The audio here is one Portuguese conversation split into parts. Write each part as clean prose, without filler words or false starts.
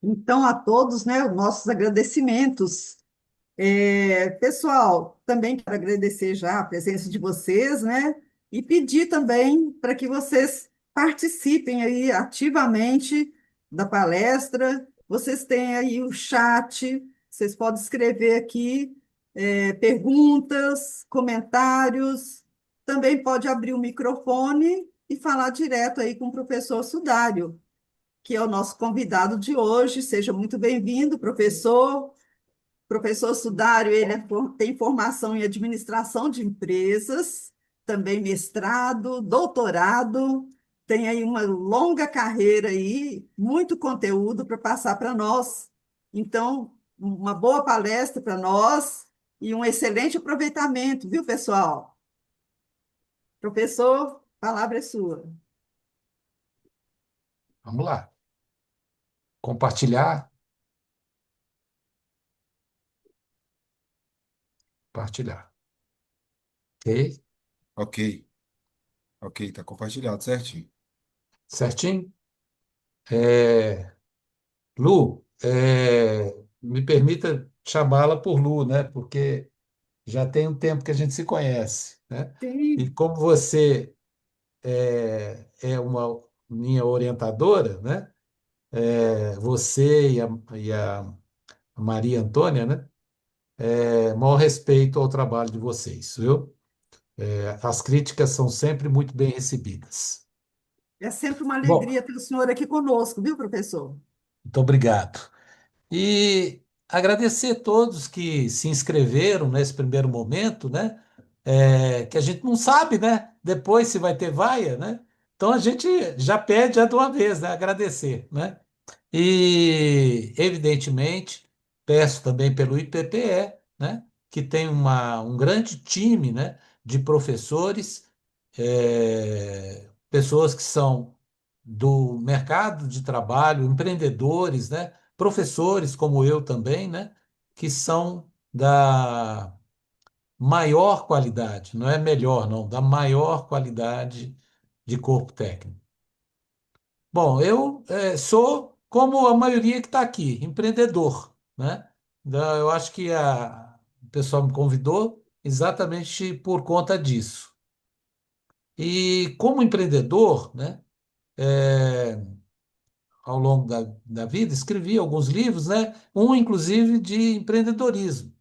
Então, a todos, né, os nossos agradecimentos. Pessoal, também quero agradecer já a presença de vocês, né, e pedir também para que vocês participem aí ativamente da palestra. Vocês têm aí o chat, vocês podem escrever aqui, perguntas, comentários. Também pode abrir o microfone e falar direto aí com o professor Sudário, que é o nosso convidado de hoje. Seja muito bem-vindo, professor. Professor Sudário, ele tem formação em administração de empresas, também mestrado, doutorado, tem aí uma longa carreira aí, muito conteúdo para passar para nós. Então, uma boa palestra para nós e um excelente aproveitamento, viu, pessoal? Professor, a palavra é sua. Vamos lá. Compartilhar, compartilhar. Ok? Ok, ok, tá compartilhado, certinho. Certinho? É, Lu, me permita chamá-la por Lu, né? Porque já tem um tempo que a gente se conhece, né? E Sim, como você é uma minha orientadora, né? Você e a Maria Antônia, né? Maior respeito ao trabalho de vocês, viu? As críticas são sempre muito bem recebidas. é sempre uma Bom, alegria ter o senhor aqui conosco, viu, professor? muito obrigado. E agradecer a todos que se inscreveram nesse primeiro momento, né? Que a gente não sabe, né? Depois se vai ter vaia, né? Então a gente já pede já de uma vez, né? Agradecer, né? E, evidentemente, peço também pelo IPPE, né? Que tem um grande time, né? De professores, pessoas que são do mercado de trabalho, empreendedores, né? Professores como eu também, né? Que são da maior qualidade, não é melhor, não, da maior qualidade de corpo técnico. Bom, eu sou, como a maioria que está aqui, empreendedor, né? Eu acho que o pessoal me convidou exatamente por conta disso. E como empreendedor, né? Ao longo da vida, escrevi alguns livros, né? Um, inclusive, de empreendedorismo,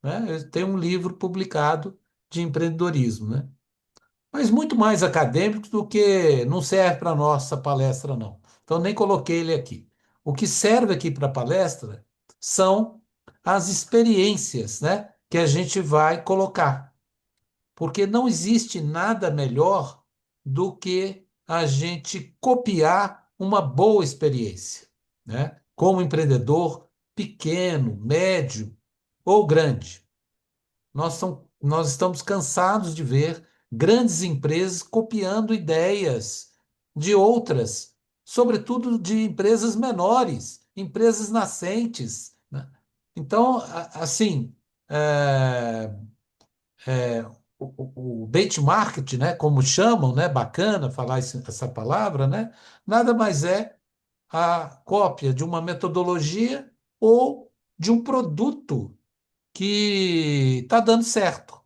né? Eu tenho um livro publicado de empreendedorismo, né? Mas muito mais acadêmico do que não serve para a nossa palestra, não. Então, nem coloquei ele aqui. O que serve aqui para a palestra são as experiências, né? Que a gente vai colocar, porque não existe nada melhor do que a gente copiar uma boa experiência, né? Como empreendedor pequeno, médio ou grande. Nós estamos cansados de ver grandes empresas copiando ideias de outras, sobretudo de empresas menores, empresas nascentes, né? Então, assim, é, o benchmark, né, como chamam, né, bacana falar essa palavra, né, nada mais é a cópia de uma metodologia ou de um produto que está dando certo.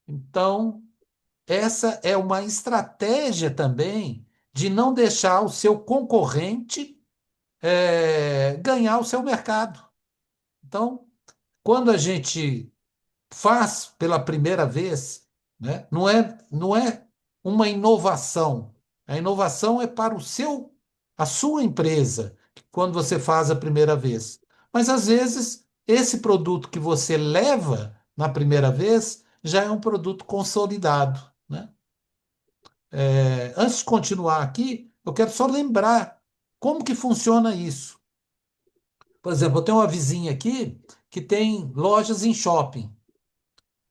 Então, essa é uma estratégia também de não deixar o seu concorrente ganhar o seu mercado. Então, quando a gente faz pela primeira vez, né? Não é uma inovação. A inovação é para a sua empresa, quando você faz a primeira vez. Mas às vezes esse produto que você leva na primeira vez já é um produto consolidado, né? Antes de continuar aqui, eu quero só lembrar como que funciona isso. Por exemplo, eu tenho uma vizinha aqui que tem lojas em shopping.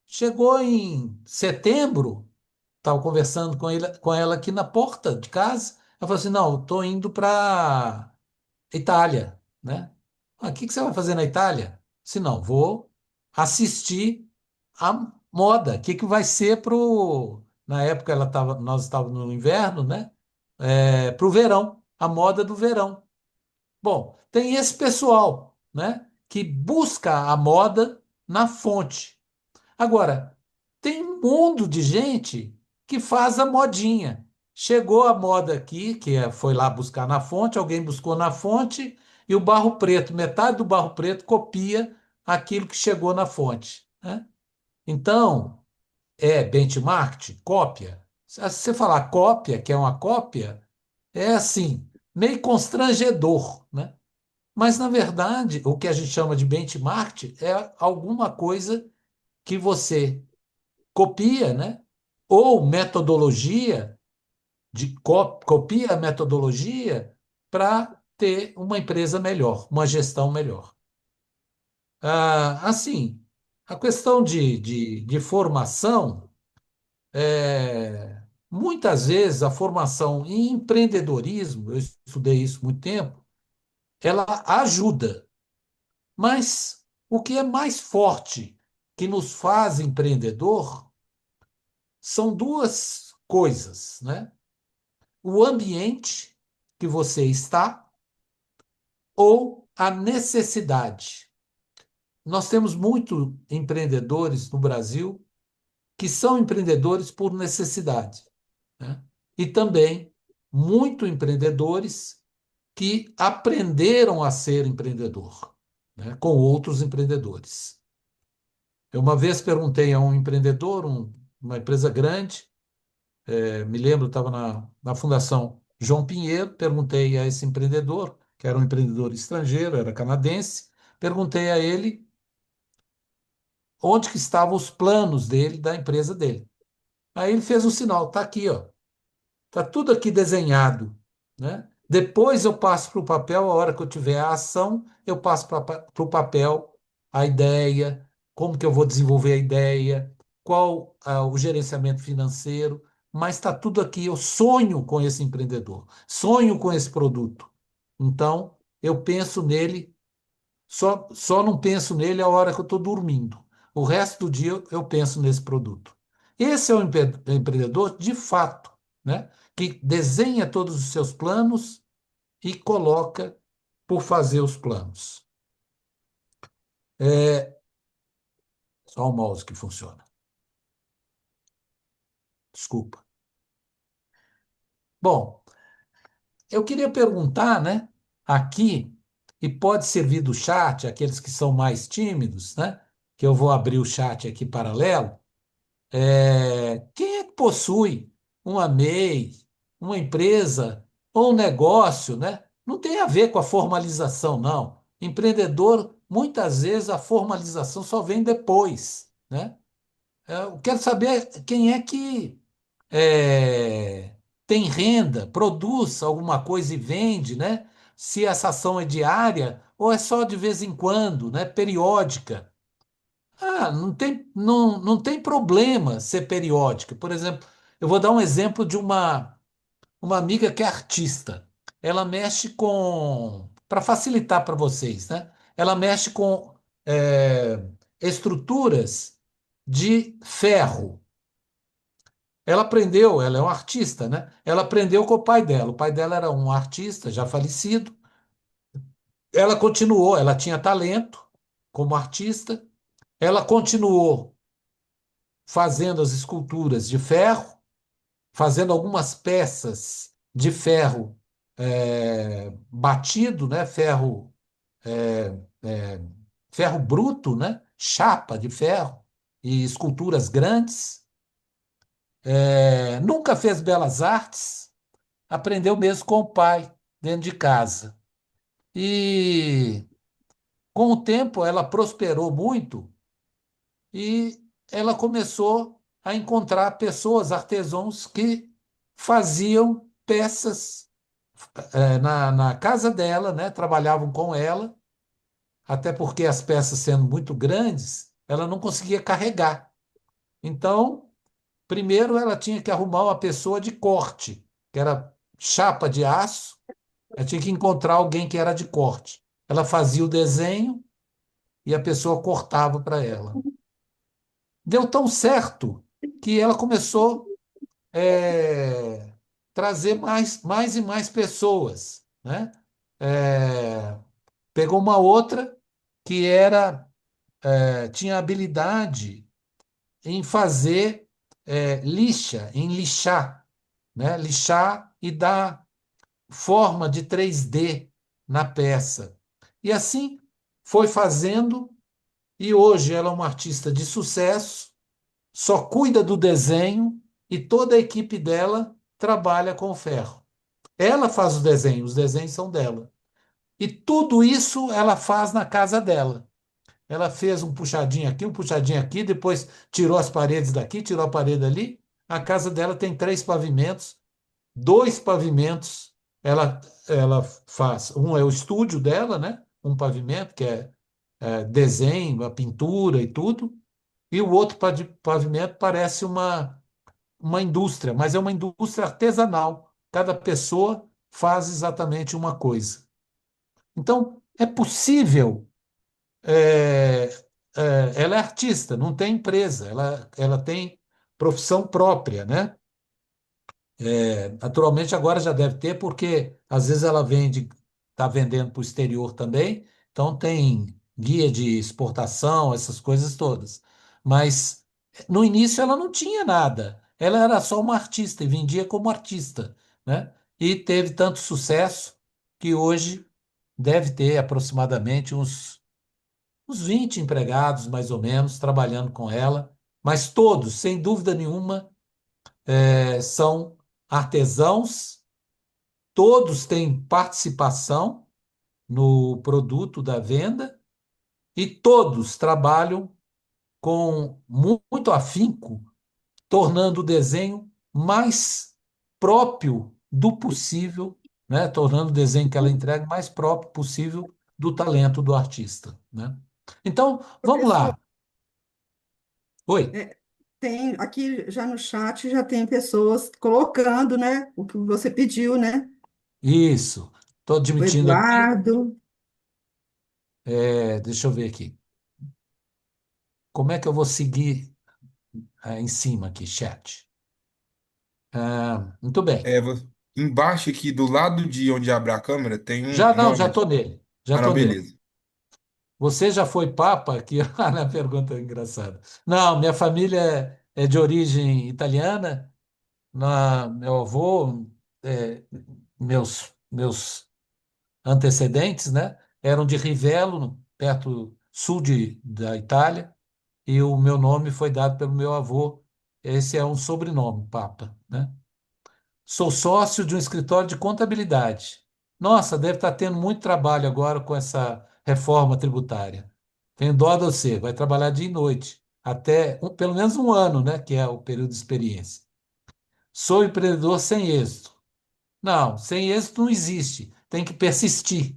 Chegou em setembro, estava conversando com ela aqui na porta de casa. Ela falou assim: Não, estou indo para Itália, né? O que você vai fazer na Itália? Se não, vou assistir a moda. O que vai ser pro. Na época nós estávamos no inverno, né? Para o verão, a moda do verão. Bom, tem esse pessoal, né, que busca a moda na fonte. Agora, tem um mundo de gente que faz a modinha. Chegou a moda aqui, foi lá buscar na fonte, alguém buscou na fonte, e o barro preto, metade do barro preto copia aquilo que chegou na fonte, né? Então, é benchmark, cópia. Se você falar cópia, que é uma cópia, é assim, meio constrangedor, né? Mas, na verdade, o que a gente chama de benchmark é alguma coisa que você copia, né? Ou metodologia, copia a metodologia para ter uma empresa melhor, uma gestão melhor. Assim, a questão de formação, muitas vezes a formação em empreendedorismo, eu estudei isso muito tempo, ela ajuda, mas o que é mais forte que nos faz empreendedor são duas coisas, né? O ambiente que você está ou a necessidade. Nós temos muitos empreendedores no Brasil que são empreendedores por necessidade, né? E também muitos empreendedores que aprenderam a ser empreendedor, né, com outros empreendedores. Eu uma vez perguntei a um empreendedor, uma empresa grande, me lembro, estava na Fundação João Pinheiro, perguntei a esse empreendedor, que era um empreendedor estrangeiro, era canadense, perguntei a ele onde que estavam os planos dele, da empresa dele. Aí ele fez o sinal, está aqui, ó. Está tudo aqui desenhado, né? Depois eu passo para o papel, a hora que eu tiver a ação, eu passo para o papel a ideia, como que eu vou desenvolver a ideia, qual o gerenciamento financeiro, mas está tudo aqui. Eu sonho com esse empreendedor, sonho com esse produto. Então, eu penso nele, só não penso nele a hora que eu estou dormindo. O resto do dia eu penso nesse produto. Esse é o empreendedor de fato, né? Que desenha todos os seus planos e coloca por fazer os planos. É só o mouse que funciona. Desculpa. Bom, eu queria perguntar, né, aqui, e pode servir do chat, aqueles que são mais tímidos, né, que eu vou abrir o chat aqui paralelo. Quem é que possui uma MEI, uma empresa ou um negócio, né? Não tem a ver com a formalização, não. Empreendedor, muitas vezes a formalização só vem depois, né? Eu quero saber quem é que é, tem renda, produz alguma coisa e vende, né? Se essa ação é diária ou é só de vez em quando, né? Periódica. Não tem problema ser periódica. Por exemplo, eu vou dar um exemplo de uma amiga que é artista. Ela mexe com, para facilitar para vocês, né? Ela mexe com estruturas de ferro. Ela aprendeu, ela é uma artista, né? Ela aprendeu com o pai dela. O pai dela era um artista já falecido. Ela continuou, ela tinha talento como artista. Ela continuou fazendo as esculturas de ferro, fazendo algumas peças de ferro batido, né? É, ferro bruto, né? Chapa de ferro e esculturas grandes. Nunca fez belas artes, aprendeu mesmo com o pai, dentro de casa. E com o tempo ela prosperou muito e ela começou a encontrar pessoas, artesãos, que faziam peças na casa dela, né? Trabalhavam com ela, até porque as peças sendo muito grandes, ela não conseguia carregar. Então, primeiro ela tinha que arrumar uma pessoa de corte, que era chapa de aço, ela tinha que encontrar alguém que era de corte. Ela fazia o desenho e a pessoa cortava para ela. Deu tão certo que ela começou a trazer mais e mais pessoas, né? é, pegou uma outra que tinha habilidade em fazer lixa, em lixar, né? Lixar e dar forma de 3D na peça. E assim foi fazendo, e hoje ela é uma artista de sucesso, só cuida do desenho e toda a equipe dela trabalha com o ferro. Ela faz os desenhos são dela. E tudo isso ela faz na casa dela. Ela fez um puxadinho aqui, depois tirou as paredes daqui, tirou a parede ali. A casa dela tem três pavimentos, dois pavimentos ela faz. Um é o estúdio dela, né? Um pavimento que é desenho, a pintura e tudo. E o outro pavimento parece uma indústria, mas é uma indústria artesanal. Cada pessoa faz exatamente uma coisa. Então, é possível. é, Ela é artista, não tem empresa, ela tem profissão própria, né? Naturalmente agora já deve ter, porque às vezes ela vende, está vendendo para o exterior também, então tem guia de exportação, essas coisas todas. Mas no início ela não tinha nada, ela era só uma artista e vendia como artista, né? E teve tanto sucesso que hoje deve ter aproximadamente uns 20 empregados, mais ou menos, trabalhando com ela, mas todos, sem dúvida nenhuma, são artesãos, todos têm participação no produto da venda e todos trabalham com muito afinco, tornando o desenho mais próprio do possível, né? Tornando o desenho que ela entrega mais próprio possível do talento do artista, né? Então, vamos Professor, lá. Oi. é, tem aqui já no chat já tem pessoas colocando, né, o que você pediu, né? Isso. Estou O admitindo aqui. Eduardo, Deixa eu ver aqui. Como é que eu vou seguir em cima aqui, chat? Muito bem. É, embaixo aqui, do lado de onde abre a câmera, tem Já não, já uma. estou nele. Já Ah, não, estou nele. beleza. Você já foi papa? Aqui, na pergunta engraçada. Não, minha família é de origem italiana. Meu avô, é, meus antecedentes, né, eram de Rivello, perto sul da Itália. E o meu nome foi dado pelo meu avô. Esse é um sobrenome, Papa, né? Sou sócio de um escritório de contabilidade. Nossa, deve estar tendo muito trabalho agora com essa reforma tributária. Tenho dó de você, vai trabalhar dia e noite, até pelo menos um ano, né, que é o período de experiência. Sou empreendedor sem êxito. Não, sem êxito não existe. Tem que persistir,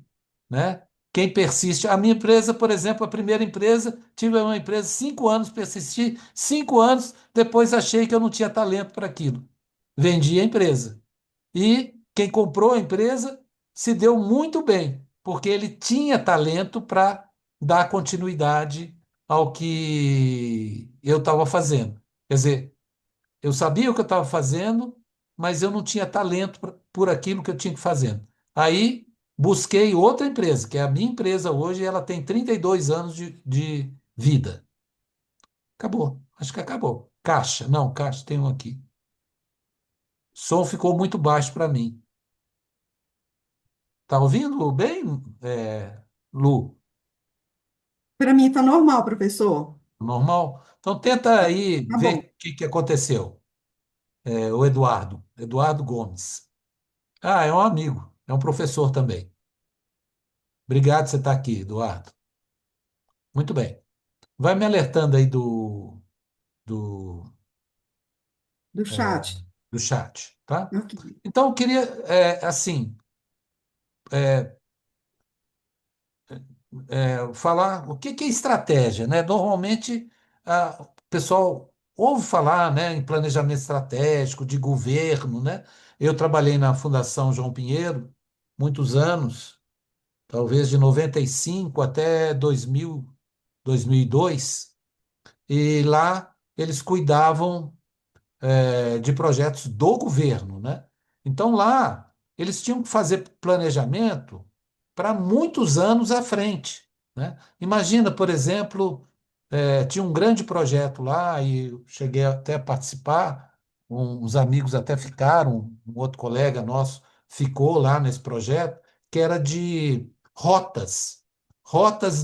né? Quem persiste. A minha empresa, por exemplo, a primeira empresa, tive uma empresa 5 anos, persisti 5 anos, depois achei que eu não tinha talento para aquilo. Vendi a empresa. E quem comprou a empresa se deu muito bem, porque ele tinha talento para dar continuidade ao que eu estava fazendo. Quer dizer, eu sabia o que eu estava fazendo, mas eu não tinha talento por aquilo que eu tinha que fazer. Aí busquei outra empresa, que é a minha empresa hoje, e ela tem 32 anos de vida. Acabou, acho que acabou. Caixa, não, caixa tem um aqui. Som ficou muito baixo para mim. Tá ouvindo bem, Lu? para mim está normal, professor. Normal? Então tenta aí Tá ver bom. o que aconteceu. O Eduardo Gomes. Ah, é um amigo, é um professor também. Obrigado por você estar aqui, Eduardo. Muito bem. Vai me alertando aí do, Do é, chat. do chat, tá? Aqui. Então, eu queria, assim, falar o que é estratégia, né? Normalmente, o pessoal ouve falar, né, em planejamento estratégico, de governo, né? Eu trabalhei na Fundação João Pinheiro muitos anos, talvez de 95 até 2002, e lá eles cuidavam de projetos do governo, né? Então lá eles tinham que fazer planejamento para muitos anos à frente, né? Imagina, por exemplo, tinha um grande projeto lá e eu cheguei até a participar, uns amigos até ficaram, um outro colega nosso ficou lá nesse projeto, que era de rotas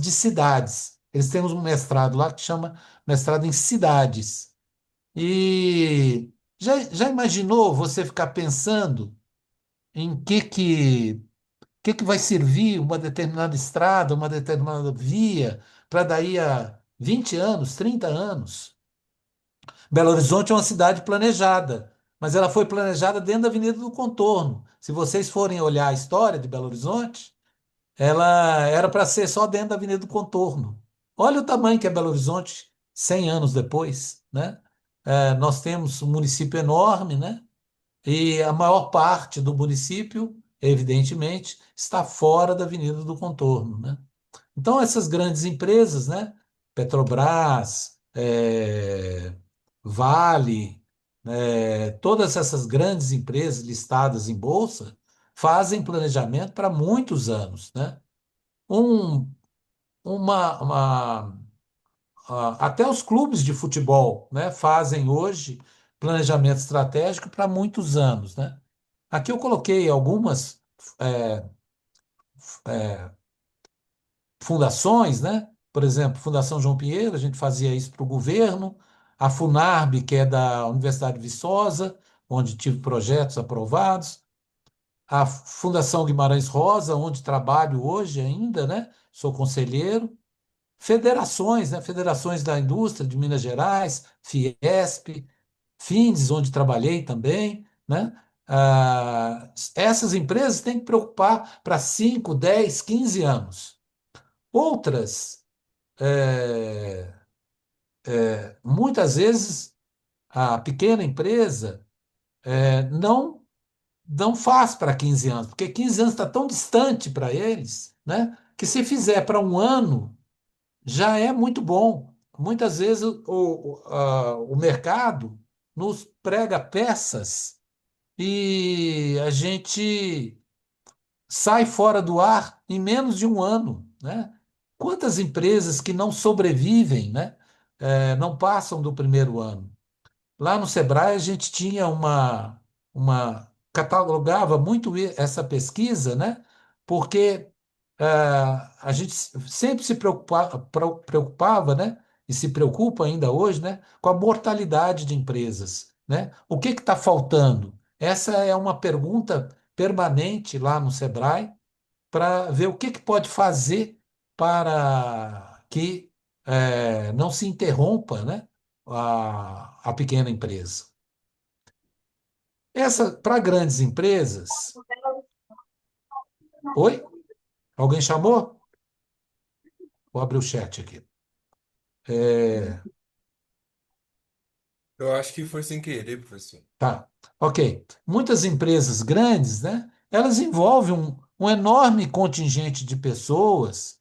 de cidades. Eles têm um mestrado lá que chama mestrado em cidades. E já imaginou você ficar pensando em que vai servir uma determinada estrada, uma determinada via, para daí a 20 anos, 30 anos? Belo Horizonte é uma cidade planejada, mas ela foi planejada dentro da Avenida do Contorno. Se vocês forem olhar a história de Belo Horizonte, ela era para ser só dentro da Avenida do Contorno. Olha o tamanho que é Belo Horizonte 100 anos depois, né? Nós temos um município enorme, né? E a maior parte do município, evidentemente, está fora da Avenida do Contorno, né? Então, essas grandes empresas, né? Petrobras, Vale, todas essas grandes empresas listadas em bolsa fazem planejamento para muitos anos, né? Um, Até os clubes de futebol, né, fazem hoje planejamento estratégico para muitos anos, né? Aqui eu coloquei algumas é, fundações, né? Por exemplo, Fundação João Pinheiro, a gente fazia isso para o governo, a Funarb, que é da Universidade de Viçosa, onde tive projetos aprovados, a Fundação Guimarães Rosa, onde trabalho hoje ainda, né? Sou conselheiro. Federações, né? Federações da Indústria de Minas Gerais, Fiesp, Findes, onde trabalhei também, né? Essas empresas têm que preocupar para 5, 10, 15 anos. Outras, muitas vezes, a pequena empresa não faz para 15 anos, porque 15 anos está tão distante para eles, né? Que se fizer para um ano, já é muito bom. Muitas vezes o mercado nos prega peças e a gente sai fora do ar em menos de um ano, né? Quantas empresas que não sobrevivem, né? Não passam do primeiro ano. Lá no Sebrae a gente tinha catalogava muito essa pesquisa, né? Porque a gente sempre se preocupava, né? E se preocupa ainda hoje, né? Com a mortalidade de empresas, né? O que está faltando? Essa é uma pergunta permanente lá no Sebrae para ver o que pode fazer para que não se interrompa, né, a pequena empresa. Essa, para grandes empresas. Oi? Alguém chamou? Vou abrir o chat aqui. É, Eu acho que foi sem querer, professor. tá, ok. Muitas empresas grandes, né, elas envolvem um enorme contingente de pessoas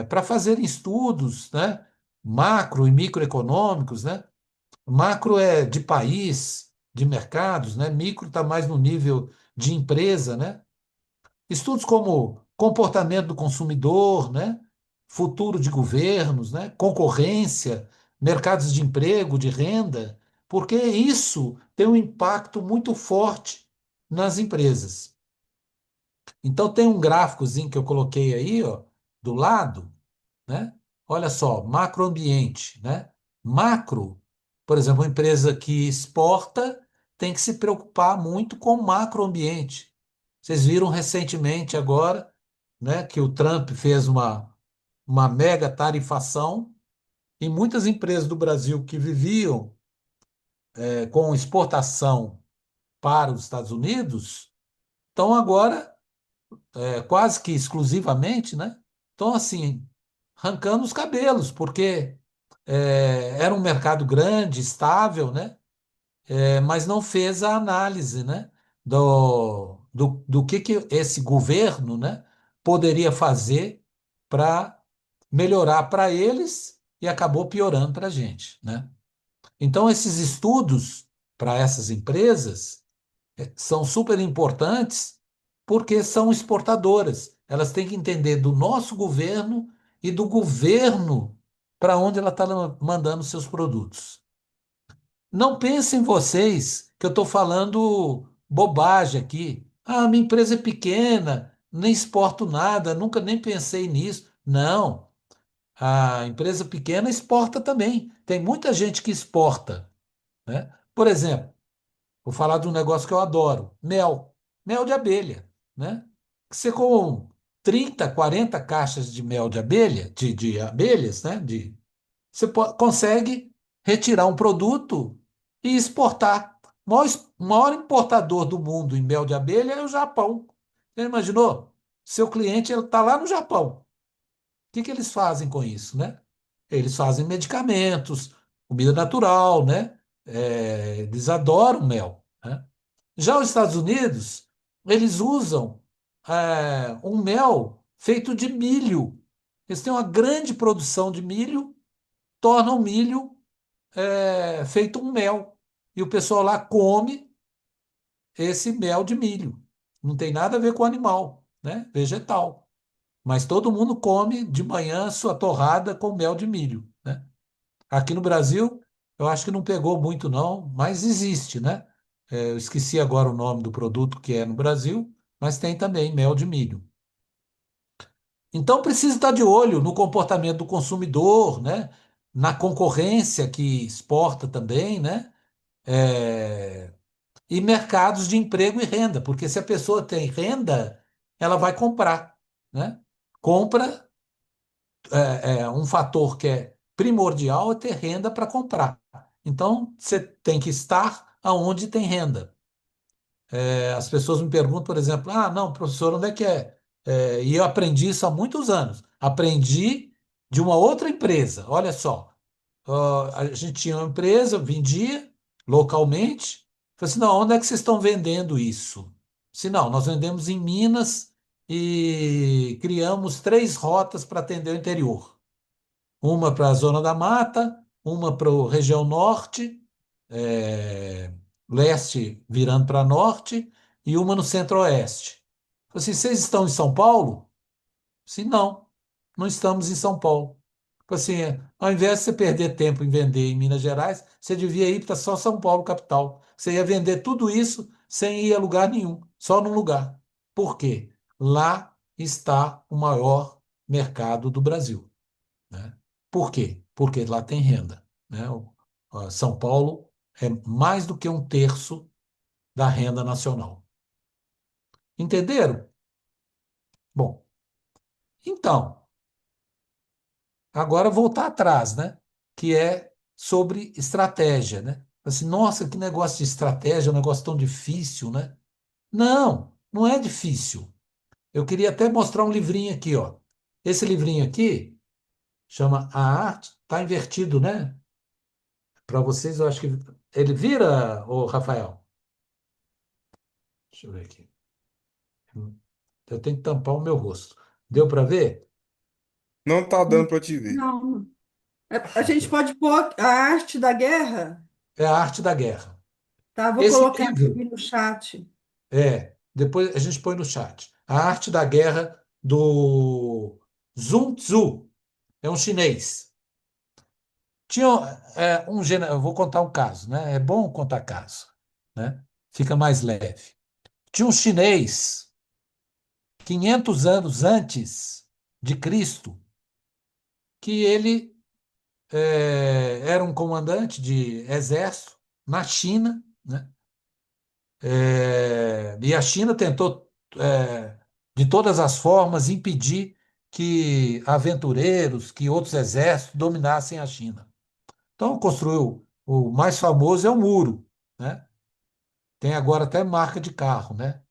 para fazerem estudos, né, macro e microeconômicos, né? Macro é de país, de mercados, né? Micro está mais no nível de empresa, né? Estudos como comportamento do consumidor, né? Futuro de governos, né? Concorrência, mercados de emprego, de renda, porque isso tem um impacto muito forte nas empresas. Então tem um gráficozinho que eu coloquei aí, ó, do lado, né? Olha só, macroambiente, né? Macro, por exemplo, uma empresa que exporta tem que se preocupar muito com o macroambiente. Vocês viram recentemente agora, né, que o Trump fez uma mega tarifação e muitas empresas do Brasil que viviam com exportação para os Estados Unidos estão agora quase que exclusivamente, né? Estão assim arrancando os cabelos, porque era um mercado grande, estável, né? Mas não fez a análise, né? Do que esse governo, né? Poderia fazer para melhorar para eles e acabou piorando para a gente, né? Então, esses estudos para essas empresas são super importantes porque são exportadoras Elas têm que entender do nosso governo e do governo para onde ela está mandando seus produtos. Não pensem vocês que eu estou falando bobagem aqui. Ah, minha empresa é pequena, nem exporto nada, nunca nem pensei nisso. Não, a empresa pequena exporta também. Tem muita gente que exporta, né? Por exemplo, vou falar de um negócio que eu adoro: mel, mel de abelha, né? Você com 30, 40 caixas de mel de abelha, de abelhas, né? Você consegue retirar um produto e exportar. O maior importador do mundo em mel de abelha é o Japão. Você imaginou? Seu cliente está lá no Japão. O que que eles fazem com isso, né? Eles fazem medicamentos, comida natural, né? Eles adoram mel, né? Já os Estados Unidos, eles usam um mel feito de milho. Eles têm uma grande produção de milho, tornam o milho feito um mel. E o pessoal lá come esse mel de milho. Não tem nada a ver com animal, né? Vegetal. Mas todo mundo come de manhã sua torrada com mel de milho, né? Aqui no Brasil, eu acho que não pegou muito não, mas existe, né? Eu esqueci agora o nome do produto que é no Brasil, mas tem também mel de milho. Então precisa estar de olho no comportamento do consumidor, né? Na concorrência que exporta também, né? É, e mercados de emprego e renda, porque se a pessoa tem renda, ela vai comprar, né? Compra um fator que é primordial é ter renda para comprar. Então, você tem que estar aonde tem renda. As pessoas me perguntam, por exemplo, ah, não, professor, onde é que é? E eu aprendi isso há muitos anos. Aprendi de uma outra empresa. Olha só, a gente tinha uma empresa, vendia localmente. Falei assim, não, onde é que vocês estão vendendo isso? Se não, nós vendemos em Minas e criamos 3 rotas para atender o interior. Uma para a Zona da Mata, uma para a região norte, é, leste virando para norte, e uma no centro-oeste. Falei assim, vocês estão em São Paulo? Se não, não estamos em São Paulo. Falei assim, ao invés de você perder tempo em vender em Minas Gerais, você devia ir para só São Paulo, capital. Você ia vender tudo isso sem ir a lugar nenhum, só num lugar. Por quê? Lá está o maior mercado do Brasil, né? Por quê? Porque lá tem renda, né? São Paulo é mais do que um terço da renda nacional. Entenderam? Bom, então, agora voltar atrás, né? Que é sobre estratégia, né? Assim, nossa, que negócio de estratégia, um negócio tão difícil, né? Não, não é difícil. Eu queria até mostrar um livrinho aqui, ó. Esse livrinho aqui chama A Arte, tá invertido, né? Para vocês, eu acho que ele vira, ô Rafael. Deixa eu ver aqui. Eu tenho que tampar o meu rosto. Deu para ver? Não tá dando para te ver. Não. A Aqui, gente ó. pode pôr a arte da guerra, É a arte da guerra. tá? Vou Esse colocar livro aqui no chat. depois a gente põe no chat. A arte da guerra do Sun Tzu, é um chinês. Tinha eu vou contar um caso, né? É bom contar caso, né? Fica mais leve. Tinha um chinês 500 anos antes de Cristo que ele era um comandante de exército na China, né? E a China tentou, de todas as formas, impedir que aventureiros, que outros exércitos dominassem a China. Então, construiu o mais famoso é o muro, né? Tem agora até marca de carro, né?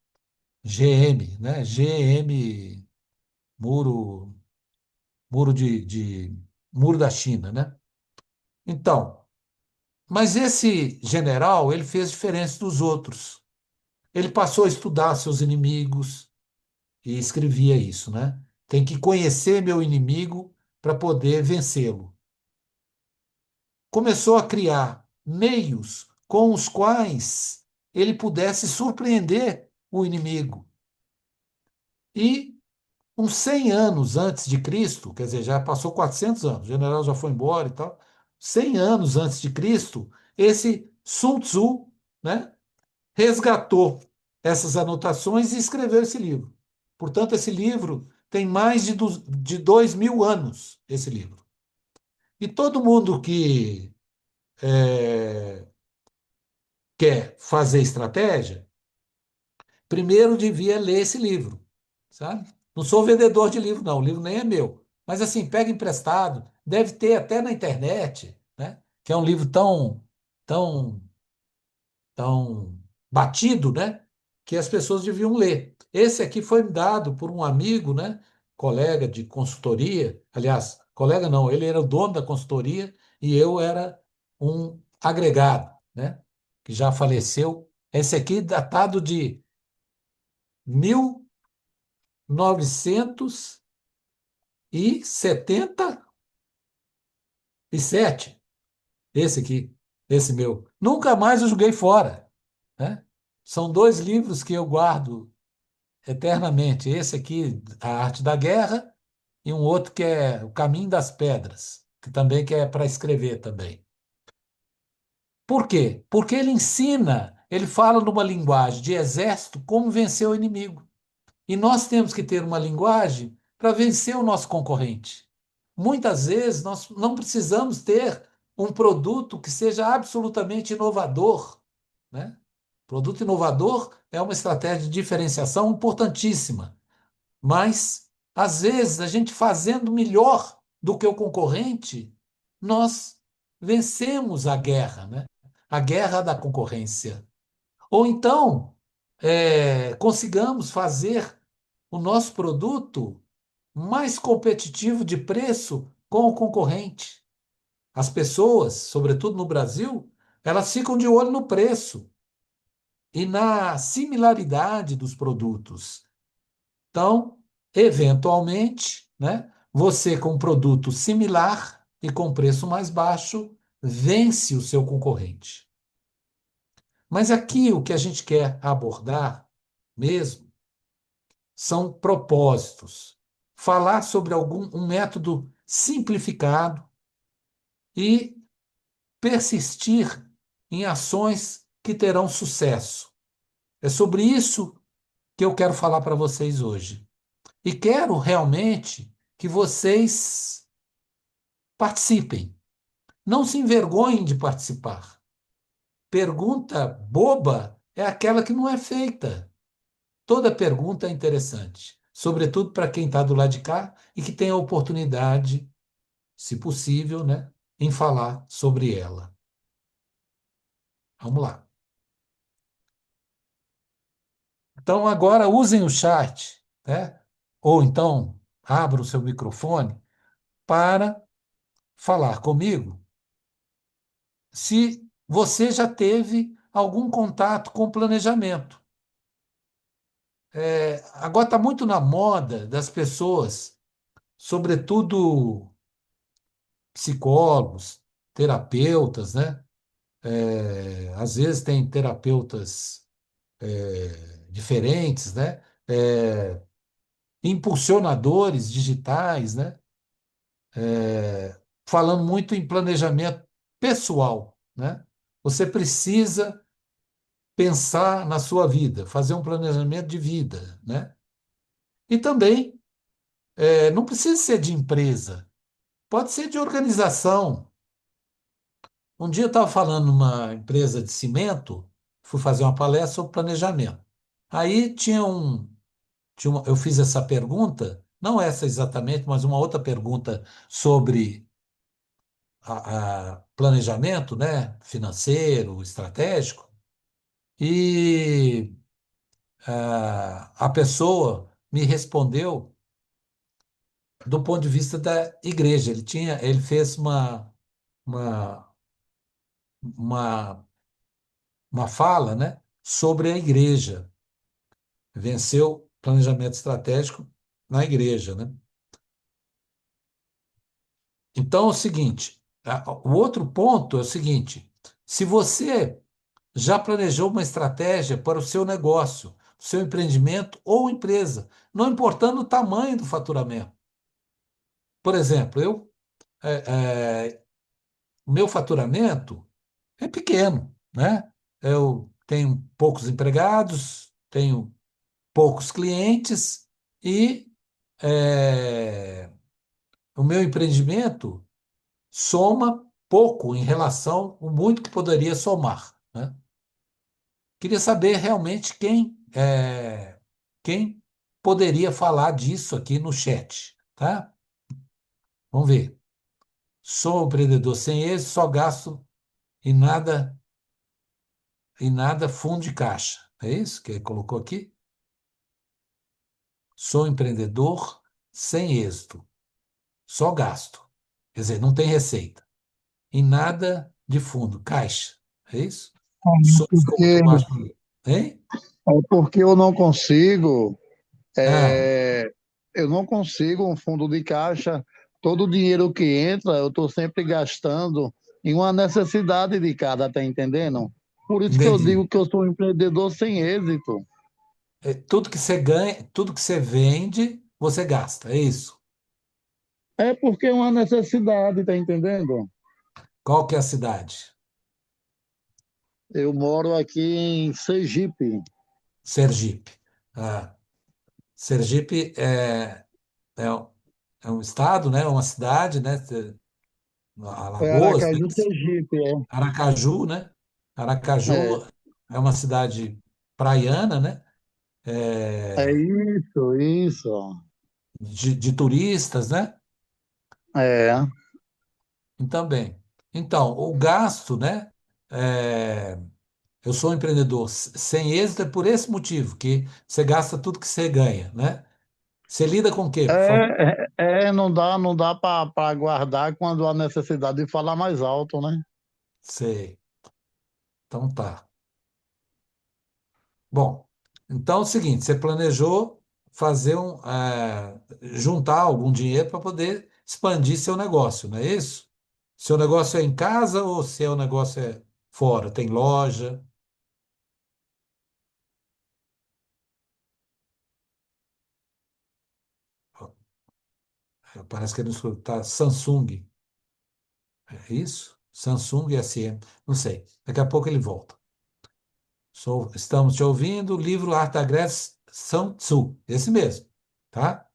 GM, né? GM, muro, muro da China, né? Então, mas esse general, ele fez diferença dos outros. Ele passou a estudar seus inimigos e escrevia isso, né? Tem que conhecer meu inimigo para poder vencê-lo. Começou a criar meios com os quais ele pudesse surpreender o inimigo. E uns 100 anos antes de Cristo, quer dizer, já passou 400 anos, o general já foi embora e tal. 100 anos antes de Cristo, esse Sun Tzu, né, resgatou essas anotações e escreveu esse livro. Portanto, esse livro tem mais de 2.000 anos, esse livro. E todo mundo que quer fazer estratégia, primeiro devia ler esse livro, sabe? Não sou vendedor de livro, não, o livro nem é meu. Mas assim, pega emprestado, deve ter até na internet, né? Que é um livro tão, tão batido, né? Que as pessoas deviam ler. Esse aqui foi me dado por um amigo, né? Colega de consultoria. Aliás, colega não, ele era o dono da consultoria e eu era um agregado, né? Que já faleceu. Esse aqui datado de 1977. Esse aqui, esse meu. Nunca mais eu joguei fora, né? São dois livros que eu guardo eternamente. Esse aqui, A Arte da Guerra, e um outro que é O Caminho das Pedras, que é para escrever também. Por quê? Porque ele ensina, ele fala numa linguagem de exército como vencer o inimigo. E nós temos que ter uma linguagem para vencer o nosso concorrente. Muitas vezes nós não precisamos ter um produto que seja absolutamente inovador, né? Produto inovador é uma estratégia de diferenciação importantíssima, mas às vezes a gente fazendo melhor do que o concorrente, nós vencemos a guerra, né? A guerra da concorrência. Ou então, consigamos fazer o nosso produto mais competitivo de preço com o concorrente. As pessoas, sobretudo no Brasil, elas ficam de olho no preço e na similaridade dos produtos. Então, eventualmente, né, você com um produto similar e com preço mais baixo, vence o seu concorrente. Mas aqui o que a gente quer abordar mesmo são propósitos. Falar sobre um método simplificado e persistir em ações que terão sucesso. É sobre isso que eu quero falar para vocês hoje. E quero realmente que vocês participem. Não se envergonhem de participar. Pergunta boba é aquela que não é feita. Toda pergunta é interessante, sobretudo para quem está do lado de cá e que tem a oportunidade, se possível, né, em falar sobre ela. Vamos lá. Então, agora usem o chat, né? Ou então abra o seu microfone para falar comigo se você já teve algum contato com planejamento. Agora está muito na moda das pessoas, sobretudo psicólogos, terapeutas, né? Às vezes tem terapeutas diferentes, né? É, impulsionadores digitais, né? Falando muito em planejamento pessoal, né? Você precisa pensar na sua vida, fazer um planejamento de vida, né? E também não precisa ser de empresa, pode ser de organização. Um dia eu estava falando numa empresa de cimento, fui fazer uma palestra sobre planejamento. Aí eu fiz essa pergunta, não essa exatamente, mas uma outra pergunta sobre a planejamento, né, financeiro, estratégico, e a pessoa me respondeu do ponto de vista da igreja. Ele fez uma, uma, uma fala, né, sobre a igreja. Venceu planejamento estratégico na igreja, né? Então é o seguinte, o outro ponto é o seguinte: se você já planejou uma estratégia para o seu negócio, seu empreendimento ou empresa, não importando o tamanho do faturamento. Por exemplo, o meu faturamento é pequeno, né? Eu tenho poucos empregados, tenho poucos clientes e é, o meu empreendimento soma pouco em relação ao muito que poderia somar, né? Queria saber realmente quem poderia falar disso aqui no chat, tá? Vamos ver. Sou um empreendedor sem êxito, só gasto e nada fundo de caixa. É isso que ele colocou aqui? Sou empreendedor sem êxito, só gasto. Quer dizer, não tem receita. E nada de fundo, caixa. É isso? Soma Porque, por baixo. Hein? é porque eu não consigo, Ah, é, eu não consigo um fundo de caixa. Todo o dinheiro que entra, eu estou sempre gastando em uma necessidade de cada, tá entendendo? Por isso que eu entendi. digo que eu sou um empreendedor sem êxito. Tudo que você ganha, tudo que você vende, você gasta. É isso. É porque é uma necessidade, tá entendendo? Qual que é a cidade? Eu moro aqui em Sergipe. Sergipe. Ah, Sergipe é um estado, né? Uma cidade, né? É Alagoas, né? Aracaju, Sergipe, Aracaju, né? é. Aracaju é uma cidade praiana, né? É É, isso, isso. de turistas, né? É. Então, bem. Então, o gasto, né? É, eu sou um empreendedor sem êxito é por esse motivo, que você gasta tudo que você ganha, né? Você lida com o quê, por favor? Não dá para guardar quando há necessidade de falar mais alto, né? Sei. Então tá. Bom, então é o seguinte, você planejou juntar algum dinheiro para poder expandir seu negócio, não é isso? Seu negócio é em casa ou seu negócio é fora? Tem loja? Parece que ele não está Samsung. É isso? Samsung SM. Não sei. Daqui a pouco ele volta. Estamos te ouvindo. Livro Arte da Grécia, Sun Tzu. Esse mesmo. Tá?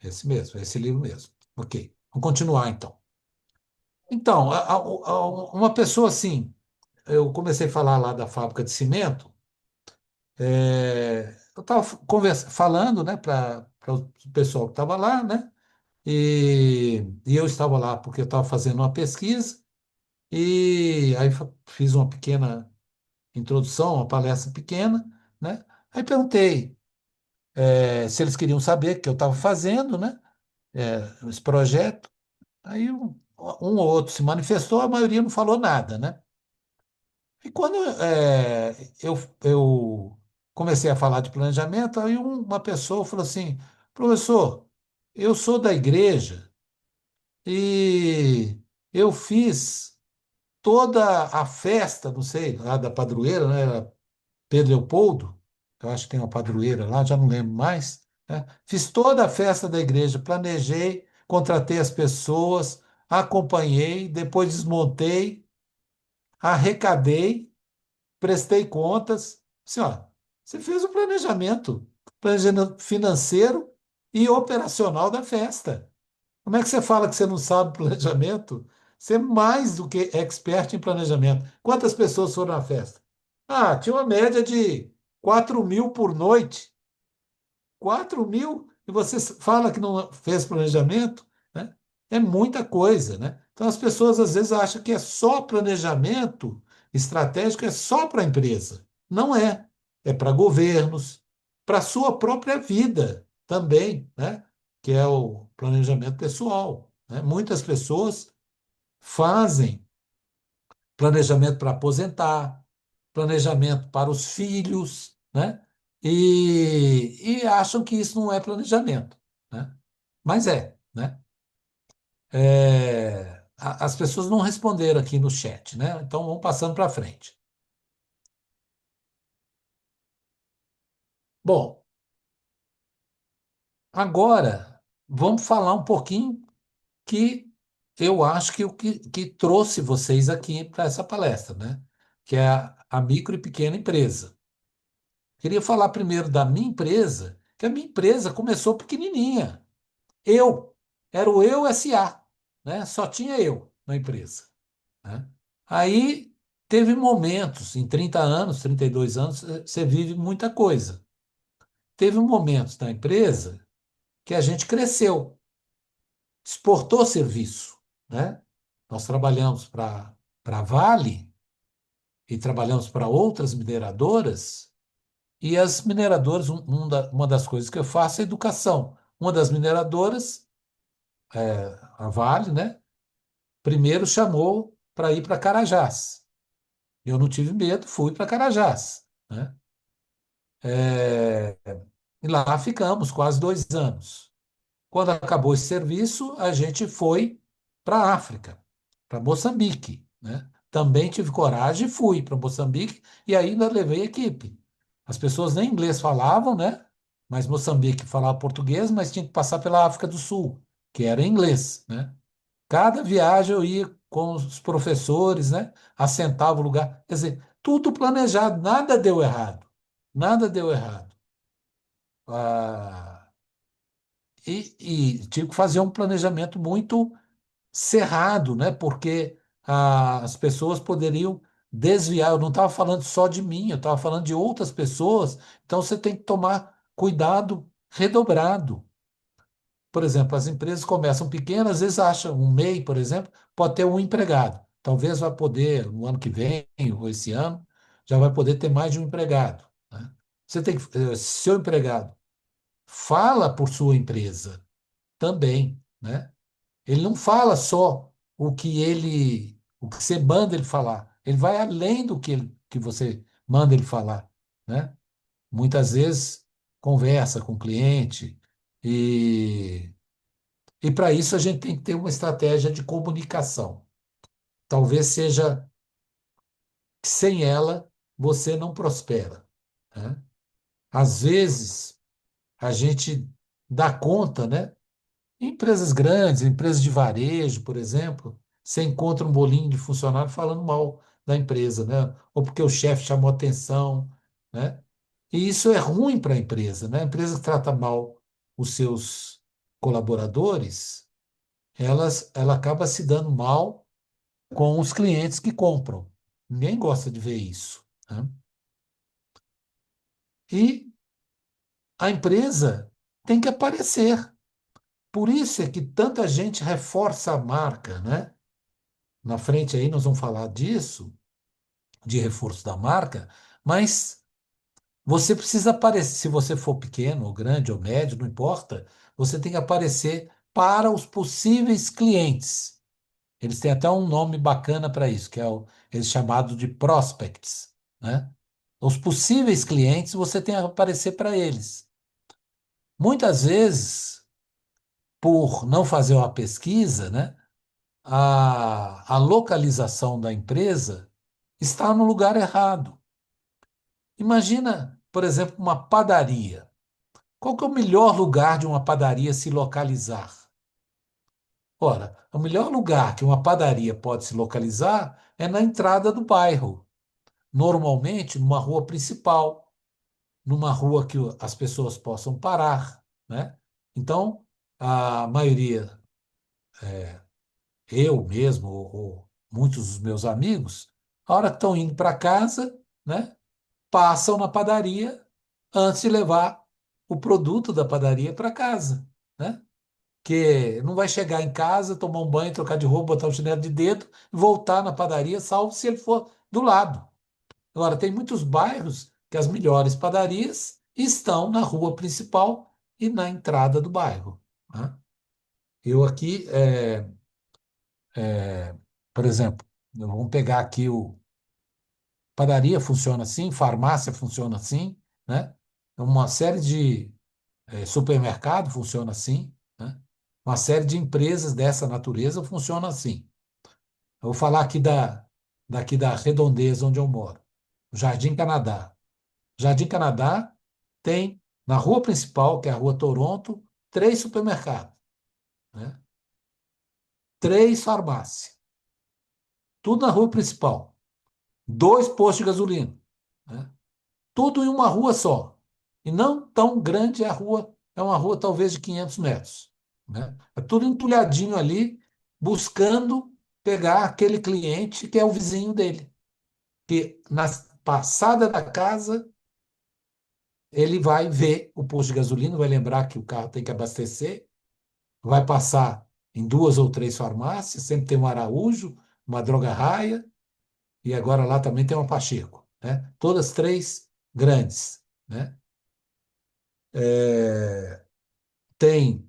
Esse mesmo. Esse livro mesmo. Ok. Vamos continuar então. Então, uma pessoa assim, eu comecei a falar lá da fábrica de cimento, eu estava falando, né, para o pessoal que estava lá, né, e eu estava lá porque eu estava fazendo uma pesquisa, e aí fiz uma pequena introdução, uma palestra pequena, né, aí perguntei se eles queriam saber o que eu estava fazendo, né, esse projeto, aí um ou outro se manifestou, a maioria não falou nada, né. E quando eu comecei a falar de planejamento, aí uma pessoa falou assim: professor, eu sou da igreja e eu fiz toda a festa, não sei, lá da padroeira, né? Era Pedro Leopoldo, eu acho que tem uma padroeira lá, já não lembro mais, né? Fiz toda a festa da igreja, planejei, contratei as pessoas, acompanhei, depois desmontei, arrecadei, prestei contas. Assim, ó, você fez o planejamento financeiro e operacional da festa. Como é que você fala que você não sabe planejamento? Você é mais do que expert em planejamento. Quantas pessoas foram na festa? Ah, tinha uma média de 4.000 por noite. 4.000 e você fala que não fez planejamento, né? É muita coisa, né? Então as pessoas às vezes acham que é só planejamento estratégico, é só para a empresa. Não é. É para governos, para a sua própria vida também, né? Que é o planejamento pessoal, né? Muitas pessoas fazem planejamento para aposentar, planejamento para os filhos, né? E acham que isso não é planejamento, né? Mas né? As pessoas não responderam aqui no chat, né? Então vamos passando para frente. Bom, agora vamos falar um pouquinho que eu acho que que trouxe vocês aqui para essa palestra, né? Que é a micro e pequena empresa. Queria falar primeiro da minha empresa, que a minha empresa começou pequenininha. Eu, era o Eu SA, né? Só tinha eu na empresa, né? Aí teve momentos, em 30 anos, 32 anos, você vive muita coisa. Teve momentos na empresa que a gente cresceu, exportou serviço, né? Nós trabalhamos para a Vale e trabalhamos para outras mineradoras, e as mineradoras, uma das coisas que eu faço é educação. Uma das mineradoras, a Vale, né? Primeiro chamou para ir para Carajás. Eu não tive medo, fui para Carajás, né? É, e lá ficamos quase 2 anos. Quando acabou esse serviço, a gente foi para a África, para Moçambique, né? Também tive coragem e fui para Moçambique e ainda levei equipe. As pessoas nem inglês falavam, né? Mas Moçambique falava português, mas tinha que passar pela África do Sul, que era inglês, né? Cada viagem eu ia com os professores, né? Assentava o lugar. Quer dizer, tudo planejado, nada deu errado. Nada deu errado. Ah, e tive que fazer um planejamento muito cerrado, né? Porque as pessoas poderiam desviar. Eu não estava falando só de mim, eu estava falando de outras pessoas. Então você tem que tomar cuidado redobrado. Por exemplo, as empresas começam pequenas, às vezes acham, um MEI, por exemplo, pode ter um empregado. Talvez vai poder, no ano que vem, ou esse ano, já vai poder ter mais de um empregado, né? Você tem que, seu empregado fala por sua empresa também, né? Ele não fala só o que você manda ele falar. Ele vai além do que você manda ele falar, né? Muitas vezes conversa com o cliente e para isso a gente tem que ter uma estratégia de comunicação. Talvez seja que sem ela você não prospera, né? Às vezes a gente dá conta, né? Em empresas grandes, empresas de varejo, por exemplo, você encontra um bolinho de funcionário falando mal da empresa, né? Ou porque o chefe chamou atenção, né? E isso é ruim para a empresa, né? A empresa que trata mal os seus colaboradores, ela acaba se dando mal com os clientes que compram. Ninguém gosta de ver isso, né? E a empresa tem que aparecer. Por isso é que tanta gente reforça a marca, né? Na frente aí nós vamos falar disso, de reforço da marca, mas você precisa aparecer, se você for pequeno, ou grande, ou médio, não importa, você tem que aparecer para os possíveis clientes. Eles têm até um nome bacana para isso, que é eles chamado de prospects, né? Os possíveis clientes, você tem que aparecer para eles. Muitas vezes, por não fazer uma pesquisa, né, a localização da empresa está no lugar errado. Imagina, por exemplo, uma padaria. Qual que é o melhor lugar de uma padaria se localizar? Ora, o melhor lugar que uma padaria pode se localizar é na entrada do bairro. Normalmente numa rua principal, numa rua que as pessoas possam parar, né? Então, a maioria, eu mesmo, ou muitos dos meus amigos, a hora que estão indo para casa, né, passam na padaria antes de levar o produto da padaria para casa, né? Que não vai chegar em casa, tomar um banho, trocar de roupa, botar o chinelo de dedo e voltar na padaria, salvo se ele for do lado. Agora, tem muitos bairros que as melhores padarias estão na rua principal e na entrada do bairro, né? Eu aqui, por exemplo, vamos pegar aqui padaria funciona assim, farmácia funciona assim, né? Uma série de supermercado funciona assim, né? Uma série de empresas dessa natureza funciona assim. Eu vou falar aqui daqui da redondeza onde eu moro, Jardim Canadá. Jardim Canadá tem, na rua principal, que é a Rua Toronto, 3 supermercados, né? 3 farmácias, tudo na rua principal. 2 postos de gasolina, né? Tudo em uma rua só. E não tão grande é a rua, é uma rua talvez de 500 metros, né? É tudo entulhadinho ali, buscando pegar aquele cliente que é o vizinho dele, que na passada da casa ele vai ver o posto de gasolina, vai lembrar que o carro tem que abastecer, vai passar em 2 ou 3 farmácias, sempre tem um Araújo, uma Droga Raia, e agora lá também tem uma Pacheco, né? Todas 3 grandes, né? Tem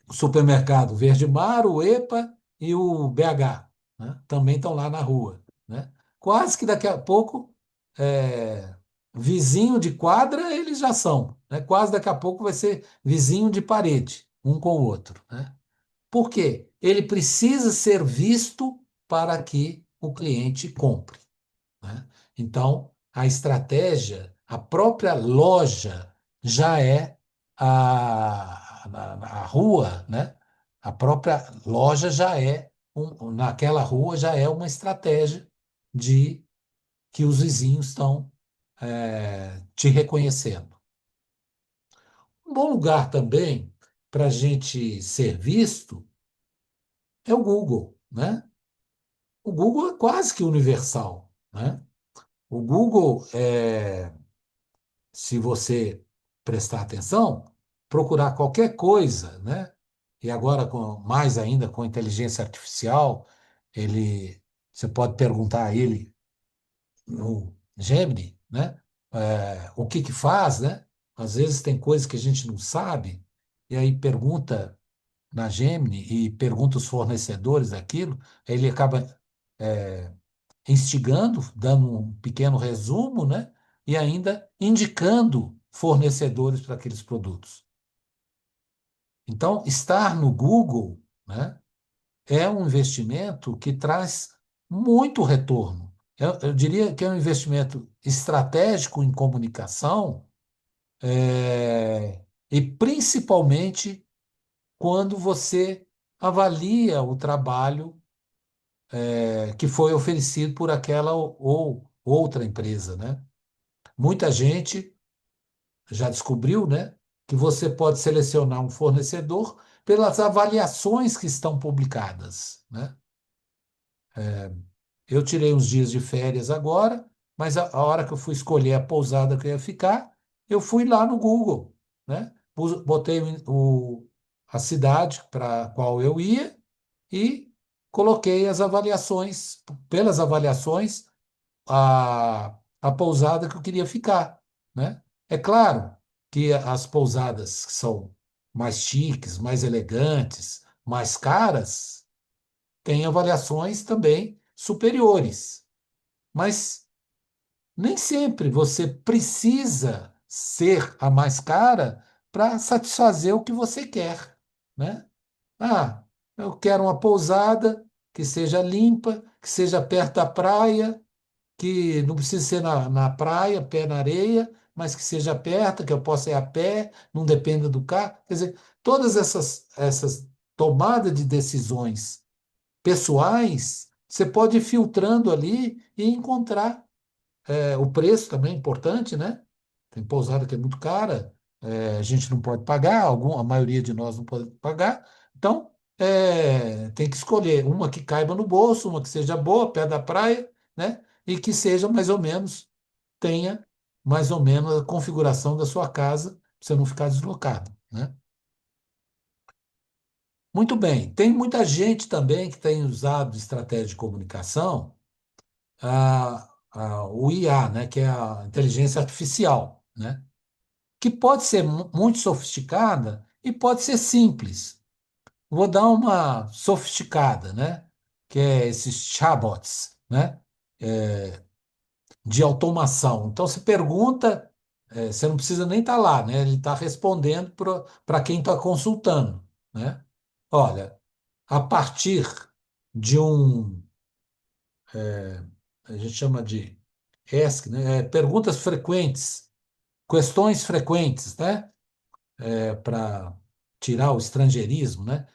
o supermercado Verde Mar, o EPA e o BH, né? Também estão lá na rua, né? Quase que daqui a pouco, é, vizinho de quadra eles já são, né? Quase daqui a pouco vai ser vizinho de parede, um com o outro, né? Por quê? Ele precisa ser visto para que o cliente compre, né? Então, a estratégia, a própria loja já é a rua, né? A própria loja já é, naquela rua já é uma estratégia de que os vizinhos estão te reconhecendo. Um bom lugar também para a gente ser visto é o Google, né? O Google é quase que universal, né? O Google se você prestar atenção, procurar qualquer coisa, né? E agora, mais ainda com inteligência artificial, você pode perguntar a ele no Gemini, né? O que que faz, né? Às vezes tem coisas que a gente não sabe, e aí pergunta na Gemini e pergunta os fornecedores daquilo, aí ele acaba instigando, dando um pequeno resumo, né? E ainda indicando fornecedores para aqueles produtos. Então, estar no Google, né, é um investimento que traz muito retorno. Eu diria que é um investimento estratégico em comunicação, e principalmente quando você avalia o trabalho que foi oferecido por aquela ou outra empresa, né? Muita gente já descobriu, né, que você pode selecionar um fornecedor pelas avaliações que estão publicadas, né? Eu tirei uns dias de férias agora, mas a hora que eu fui escolher a pousada que eu ia ficar, eu fui lá no Google, né? Botei a cidade para a qual eu ia e coloquei as avaliações, pelas avaliações, a pousada que eu queria ficar, né? É claro que as pousadas que são mais chiques, mais elegantes, mais caras, têm avaliações também superiores, mas nem sempre você precisa ser a mais cara para satisfazer o que você quer, né? Ah, eu quero uma pousada que seja limpa, que seja perto da praia, que não precisa ser na praia, pé na areia, mas que seja perto, que eu possa ir a pé, não dependa do carro. Quer dizer, todas essas tomadas de decisões pessoais, você pode ir filtrando ali e encontrar. O preço também é importante, né? Tem pousada que é muito cara, a gente não pode pagar, a maioria de nós não pode pagar. Então, tem que escolher uma que caiba no bolso, uma que seja boa, pé da praia, né? E que seja mais ou menos, tenha mais ou menos a configuração da sua casa, para você não ficar deslocado, né? Muito bem. Tem muita gente também que tem usado estratégia de comunicação, o IA, né, que é a inteligência artificial, né? Que pode ser muito sofisticada e pode ser simples. Vou dar uma sofisticada, né? Que é esses chatbots, né? De automação. Então, você pergunta, você não precisa nem estar lá, né? Ele está respondendo para quem está consultando, né? Olha, a partir de a gente chama de ESC, né? Perguntas frequentes. questões frequentes, né? Para tirar o estrangeirismo, né?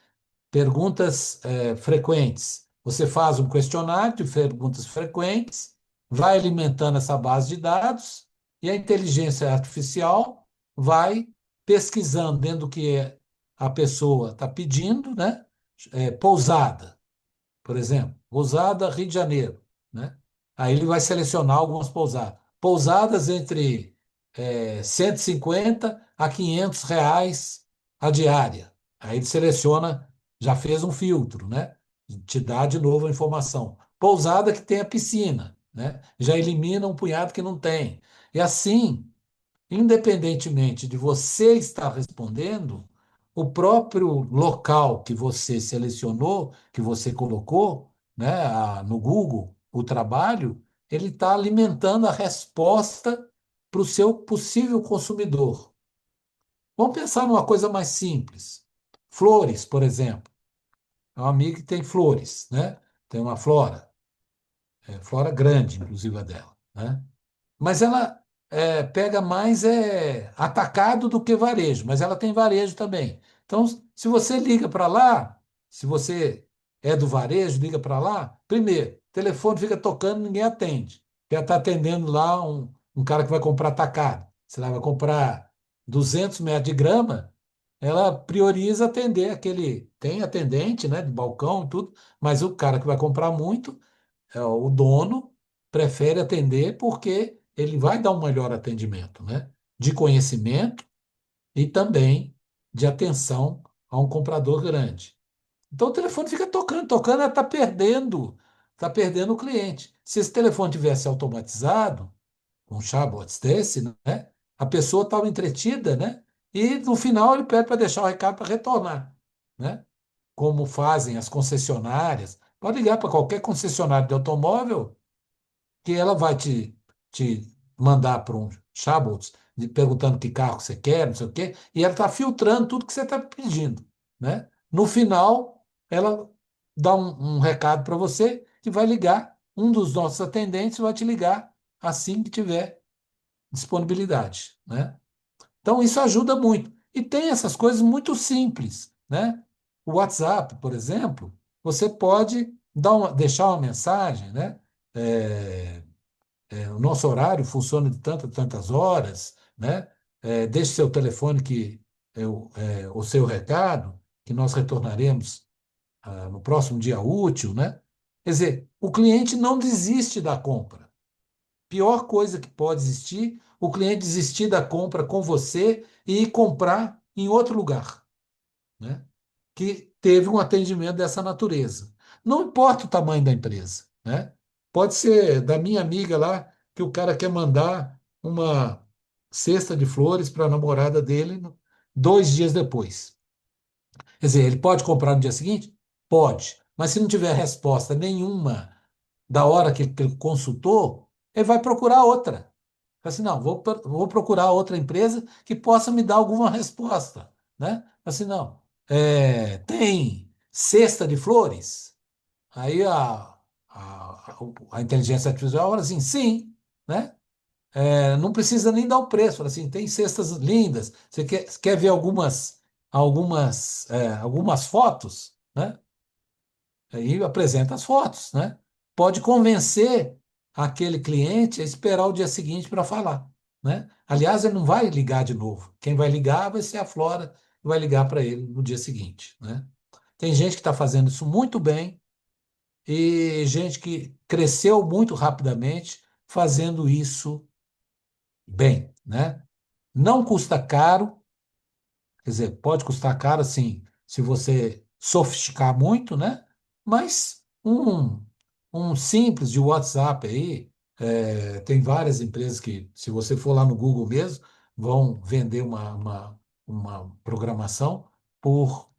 Perguntas frequentes. Você faz um questionário de perguntas frequentes, vai alimentando essa base de dados e a inteligência artificial vai pesquisando dentro do que a pessoa está pedindo, né? Pousada, por exemplo, pousada Rio de Janeiro, né? Aí ele vai selecionar algumas pousadas. Pousadas entre 150 a R$ 500 a diária. Aí ele seleciona, já fez um filtro, né? Te dá de novo a informação. Pousada que tem a piscina, né? Já elimina um punhado que não tem. E assim, independentemente de você estar respondendo, o próprio local que você selecionou, que você colocou, né, no Google, o trabalho, ele está alimentando a resposta para o seu possível consumidor. Vamos pensar numa coisa mais simples. Flores, por exemplo. É um amigo que tem flores, né? Tem uma flora, flora grande, inclusive a dela, né? Mas ela pega mais atacado do que varejo, mas ela tem varejo também. Então, se você liga para lá, se você é do varejo, liga para lá, primeiro, o telefone fica tocando, ninguém atende. Já está atendendo lá um cara que vai comprar atacado. Se ela vai comprar 200 metros de grama, ela prioriza atender aquele. Tem atendente, né, de balcão e tudo, mas o cara que vai comprar muito o dono prefere atender porque ele vai dar um melhor atendimento, né? De conhecimento e também de atenção a um comprador grande. Então o telefone fica tocando, tocando, ela está perdendo o cliente. Se esse telefone tivesse automatizado, um chatbot desse, né? A pessoa estava entretida, né? E no final ele pede para deixar o recado para retornar, né? Como fazem as concessionárias. Pode ligar para qualquer concessionário de automóvel que ela vai te mandar para um chatbot perguntando que carro você quer, não sei o quê, e ela está filtrando tudo que você está pedindo, né? No final, ela dá um recado para você que vai ligar, um dos nossos atendentes vai te ligar assim que tiver disponibilidade, né? Então, isso ajuda muito. E tem essas coisas muito simples, né? O WhatsApp, por exemplo, você pode deixar uma mensagem, né? É, o nosso horário funciona de tantas tantas horas, né? Deixe seu telefone que o seu recado, que nós retornaremos no próximo dia útil, né? Quer dizer, o cliente não desiste da compra. Pior coisa que pode existir, o cliente desistir da compra com você e ir comprar em outro lugar, né? Que teve um atendimento dessa natureza. Não importa o tamanho da empresa, né? Pode ser da minha amiga lá, que o cara quer mandar uma cesta de flores para a namorada dele 2 dias depois. Quer dizer, ele pode comprar no dia seguinte? Pode. Mas se não tiver resposta nenhuma da hora que ele consultou, ele vai procurar outra. Fala assim, não, vou procurar outra empresa que possa me dar alguma resposta, né? Fala assim, não, tem cesta de flores? Aí a inteligência artificial fala assim, sim, né? Não precisa nem dar o preço, fala assim, tem cestas lindas, você quer ver algumas fotos, né? Aí apresenta as fotos, né? Pode convencer aquele cliente a esperar o dia seguinte para falar, né? Aliás, ele não vai ligar de novo. Quem vai ligar vai ser a Flora, que vai ligar para ele no dia seguinte, né? Tem gente que está fazendo isso muito bem e gente que cresceu muito rapidamente fazendo isso bem, né? Não custa caro, quer dizer, pode custar caro, assim, se você sofisticar muito, né? Mas um simples de WhatsApp aí, tem várias empresas que, se você for lá no Google mesmo, vão vender uma programação por,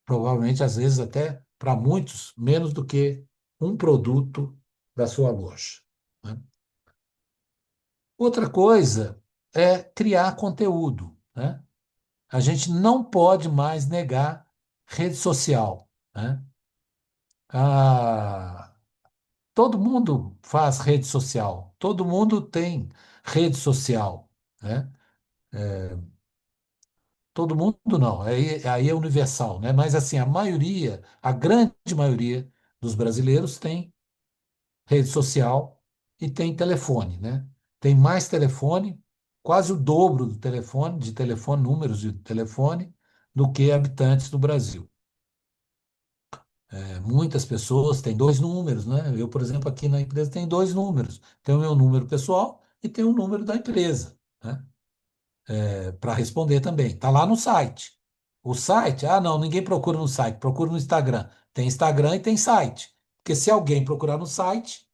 provavelmente, às vezes até para muitos, menos do que um produto da sua loja, né? Outra coisa é criar conteúdo, né? A gente não pode mais negar rede social, né? Ah, todo mundo faz rede social, todo mundo tem rede social, né? Todo mundo não, aí é universal, né? Mas assim, a maioria, a grande maioria dos brasileiros tem rede social e tem telefone, né? Tem mais telefone, quase o dobro do telefone, números de telefone, do que habitantes do Brasil. Muitas pessoas têm dois números, né? Eu, por exemplo, aqui na empresa tenho dois números. Tenho o meu número pessoal e tenho o número da empresa, né? Para responder também. Está lá no site. O site, não, ninguém procura no site, procura no Instagram. Tem Instagram e tem site. Porque se alguém procurar no site,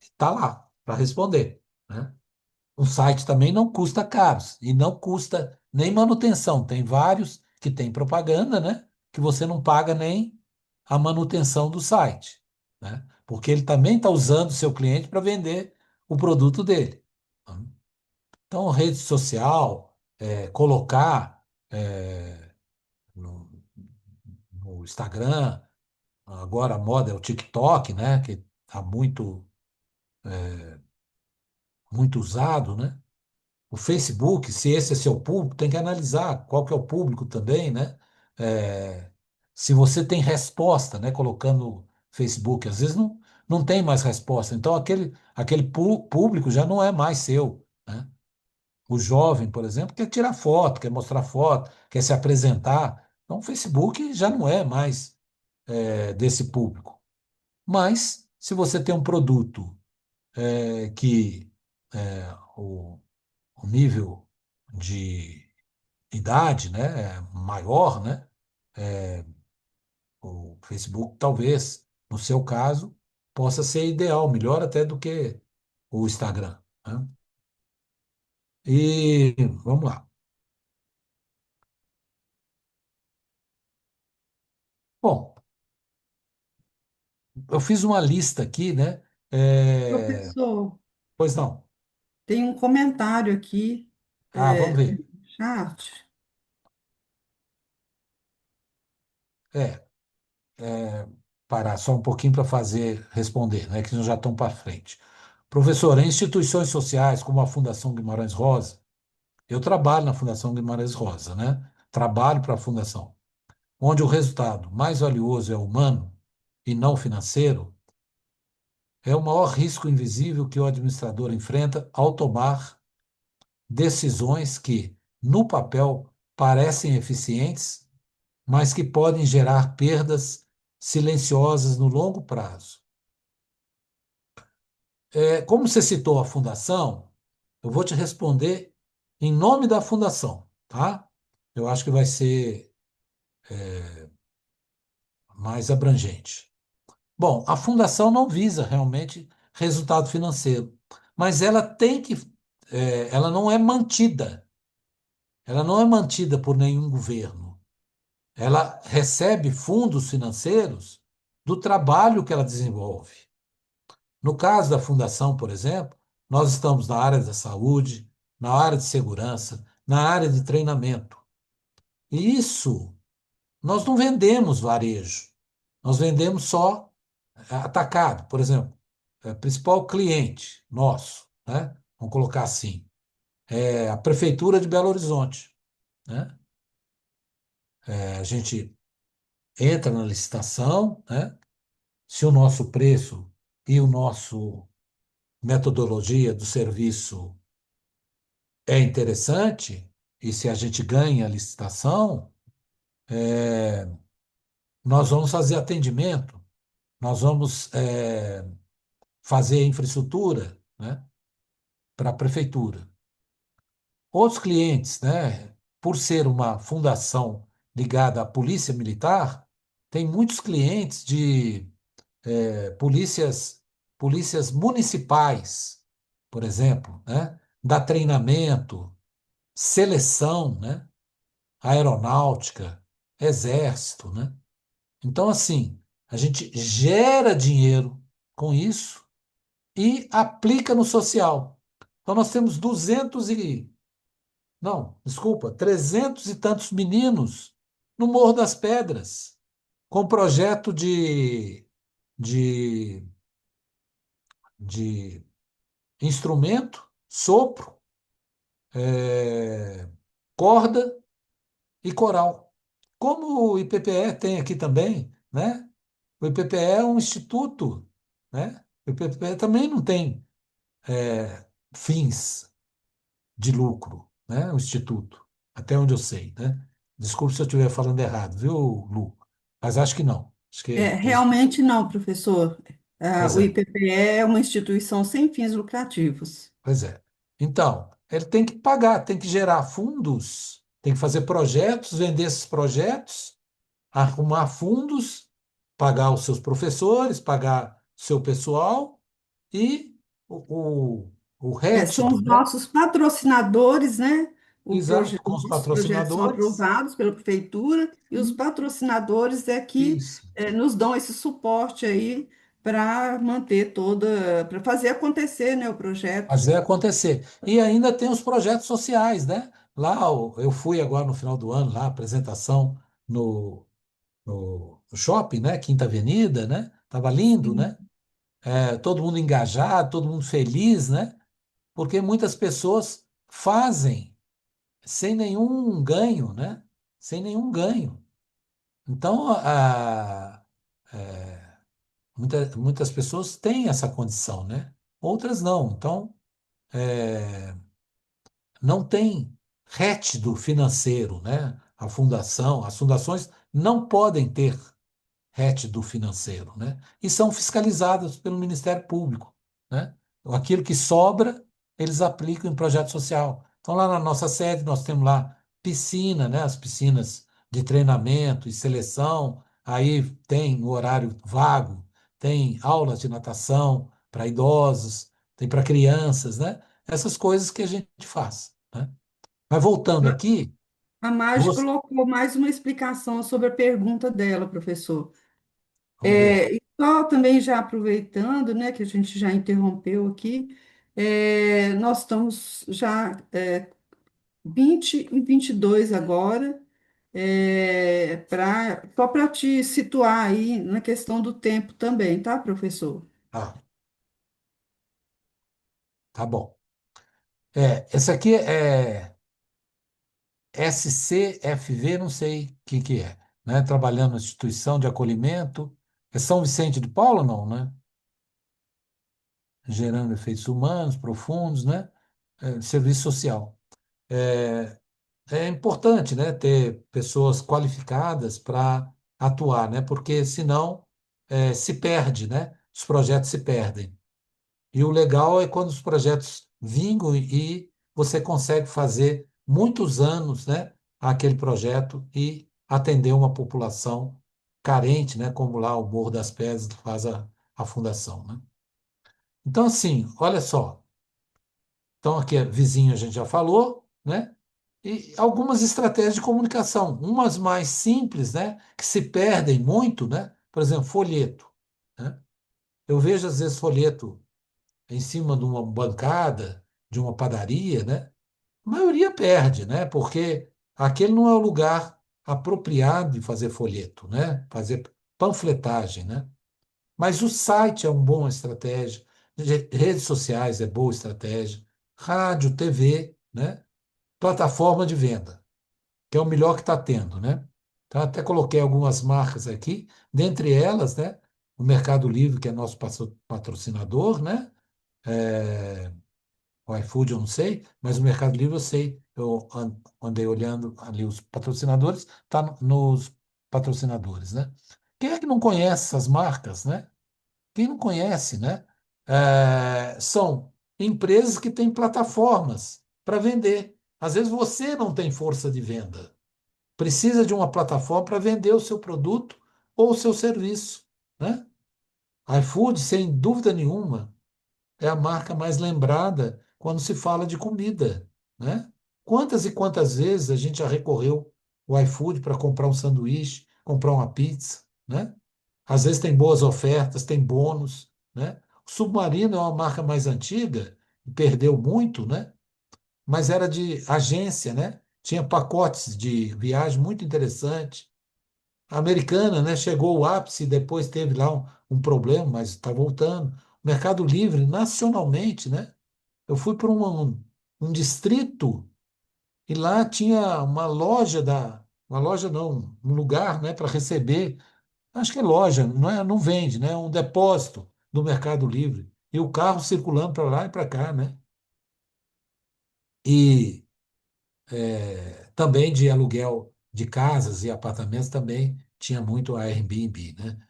está lá para responder, né? O site também não custa caro e não custa nem manutenção. Tem vários que tem propaganda, né? Que você não paga nem a manutenção do site, né? Porque ele também está usando o seu cliente para vender o produto dele. Né? Então, rede social, colocar no, no Instagram, agora a moda é o TikTok, né? Que está muito usado, né? O Facebook, se esse é seu público, tem que analisar qual que é o público também, né? É, se você tem resposta, né? Colocando no Facebook, às vezes não tem mais resposta. Então, aquele público já não é mais seu, né? O jovem, por exemplo, quer tirar foto, quer mostrar foto, quer se apresentar. Então, o Facebook já não é mais desse público. Mas, se você tem um produto que o nível de idade, né, é maior, né, o Facebook talvez, no seu caso, possa ser ideal, melhor até do que o Instagram, né? E vamos lá. Bom, eu fiz uma lista aqui, né? Professor, Pois não. tem um comentário aqui, Vamos no ver. chat. É, parar só um pouquinho para responder, né? Que nós já estamos para frente. Professor, em instituições sociais como a Fundação Guimarães Rosa, eu trabalho na Fundação Guimarães Rosa, né? Trabalho para a Fundação, onde o resultado mais valioso é humano e não financeiro, é o maior risco invisível que o administrador enfrenta ao tomar decisões que, no papel, parecem eficientes, mas que podem gerar perdas silenciosas no longo prazo. Como você citou a fundação, eu vou te responder em nome da fundação, tá? Eu acho que vai ser mais abrangente. Bom, a fundação não visa realmente resultado financeiro, mas ela não é mantida. Ela não é mantida por nenhum governo. Ela recebe fundos financeiros do trabalho que ela desenvolve. No caso da fundação, por exemplo, nós estamos na área da saúde, na área de segurança, na área de treinamento. E isso, nós não vendemos varejo, nós vendemos só atacado, por exemplo. Principal cliente nosso, né? Vamos colocar assim, é a Prefeitura de Belo Horizonte, né? A gente entra na licitação, né? Se o nosso preço e o nosso metodologia do serviço é interessante, e se a gente ganha a licitação, nós vamos fazer atendimento, nós vamos fazer infraestrutura, né, para a prefeitura. Outros clientes, né, por ser uma fundação ligada à polícia militar, tem muitos clientes de polícias municipais, por exemplo, né, dá treinamento, seleção, né, aeronáutica, exército, né? Então, assim, a gente gera dinheiro com isso e aplica no social. Então, nós temos 300 e tantos meninos no Morro das Pedras, com projeto de, de instrumento, sopro, é, corda e coral. Como o IPPE tem aqui também, né? O IPPE é um instituto, né? O IPPE também não tem fins de lucro, né? O instituto, até onde eu sei, né? Desculpe se eu estiver falando errado, viu, Lu? Mas acho que não. Acho que Realmente não, professor. pois O é, IPPE é uma instituição sem fins lucrativos. pois é. Então, ele tem que pagar, tem que gerar fundos, tem que fazer projetos, vender esses projetos, arrumar fundos, pagar os seus professores, pagar o seu pessoal e o São rétido, os né? nossos patrocinadores, né? Exato, com os Nossos projetos são patrocinadores. aprovados pela prefeitura e os Uhum. patrocinadores é que Isso. nos dão esse suporte aí para manter para fazer acontecer, né, o projeto. Fazer acontecer. E ainda tem os projetos sociais, né? Lá eu fui agora no final do ano, lá, apresentação no shopping, né? Quinta Avenida, né? Tava lindo, Sim. né? Todo mundo engajado, todo mundo feliz, né? Porque muitas pessoas fazem sem nenhum ganho, né? Sem nenhum ganho. Então, muitas pessoas têm essa condição, né? Outras não. Então, não tem rétido financeiro, né? As fundações não podem ter rétido financeiro, né? E são fiscalizadas pelo Ministério Público, né? Aquilo que sobra, eles aplicam em projeto social. Então, lá na nossa sede, nós temos lá piscina, né? As piscinas de treinamento e seleção, aí tem o horário vago, tem aulas de natação para idosos, tem para crianças, né? Essas coisas que a gente faz, né? Mas voltando aqui, A Marge você... colocou mais uma explicação sobre a pergunta dela, professor. Vamos ver. E só também já aproveitando, né, que a gente já interrompeu aqui, nós estamos já 20 e 22 agora, só para te situar aí na questão do tempo também, tá, professor? Ah, tá bom. Essa aqui é SCFV, não sei o que é, né? Trabalhando na instituição de acolhimento. É São Vicente de Paulo, não, né? Gerando efeitos humanos profundos, né? Serviço social. É, é importante, né, ter pessoas qualificadas para atuar, né? Porque senão se perde, né? Os projetos se perdem. E o legal é quando os projetos vingam e você consegue fazer muitos anos, né, aquele projeto e atender uma população carente, né, como lá o Morro das Pedras faz a fundação, né? Então, assim, olha só. Então, aqui é vizinho, a gente já falou, né? E algumas estratégias de comunicação, umas mais simples, né, que se perdem muito, né? Por exemplo, folheto, né? Eu vejo às vezes folheto em cima de uma bancada, de uma padaria, né? A maioria perde, né? Porque aquele não é o lugar apropriado de fazer folheto, né? Fazer panfletagem, né? Mas o site é uma boa estratégia, redes sociais é boa estratégia, rádio, TV, né? Plataforma de venda, que é o melhor que está tendo, né? Então, até coloquei algumas marcas aqui, dentre elas, né? O Mercado Livre, que é nosso patrocinador, né? É, o iFood eu não sei, mas o Mercado Livre eu sei. Eu andei olhando ali os patrocinadores, está nos patrocinadores, né? Quem é que não conhece essas marcas, né? Quem não conhece, né? São empresas que têm plataformas para vender. Às vezes você não tem força de venda, precisa de uma plataforma para vender o seu produto ou o seu serviço, né? iFood, sem dúvida nenhuma, é a marca mais lembrada quando se fala de comida, né? Quantas e quantas vezes a gente já recorreu ao iFood para comprar um sanduíche, comprar uma pizza, né? Às vezes tem boas ofertas, tem bônus, né? O Submarino é uma marca mais antiga, perdeu muito, né? Mas era de agência, né? Tinha pacotes de viagem muito interessantes. A Americana, né? Chegou ao ápice e depois teve lá um problema, mas está voltando. O Mercado Livre, nacionalmente, né? Eu fui para um distrito e lá tinha uma loja não, um lugar, né, para receber, acho que é loja, não é, não vende, né, um depósito do Mercado Livre e o carro circulando para lá e para cá, né? E também de aluguel de casas e apartamentos também tinha muito a Airbnb, né?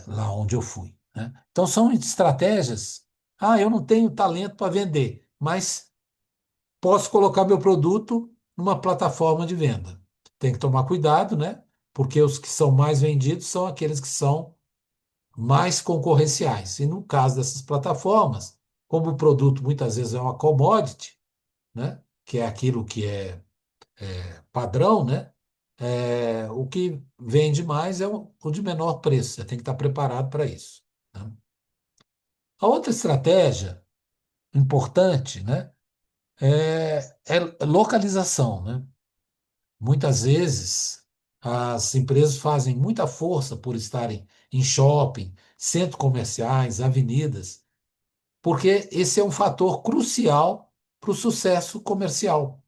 Lá onde eu fui, né? Então são estratégias. Ah, eu não tenho talento para vender, mas posso colocar meu produto numa plataforma de venda. Tem que tomar cuidado, né? Porque os que são mais vendidos são aqueles que são mais concorrenciais. E no caso dessas plataformas, como o produto muitas vezes é uma commodity, né? Que é aquilo que é padrão, né? O que vende mais é o de menor preço. Você tem que estar preparado para isso, né? A outra estratégia importante, né, é localização, né? Muitas vezes as empresas fazem muita força por estarem em shopping, centros comerciais, avenidas, porque esse é um fator crucial para o sucesso comercial.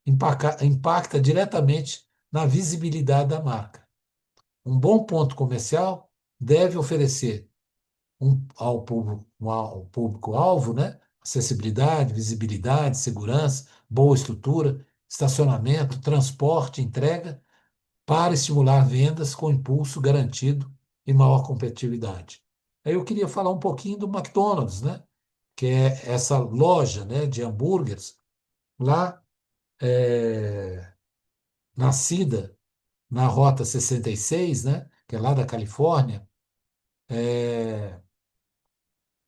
Impacta diretamente na visibilidade da marca. Um bom ponto comercial deve oferecer ao público-alvo, né? Acessibilidade, visibilidade, segurança, boa estrutura, estacionamento, transporte, entrega, para estimular vendas com impulso garantido e maior competitividade. Aí eu queria falar um pouquinho do McDonald's, né? Que é essa loja, né, de hambúrgueres, lá nascida na Rota 66, né, que é lá da Califórnia,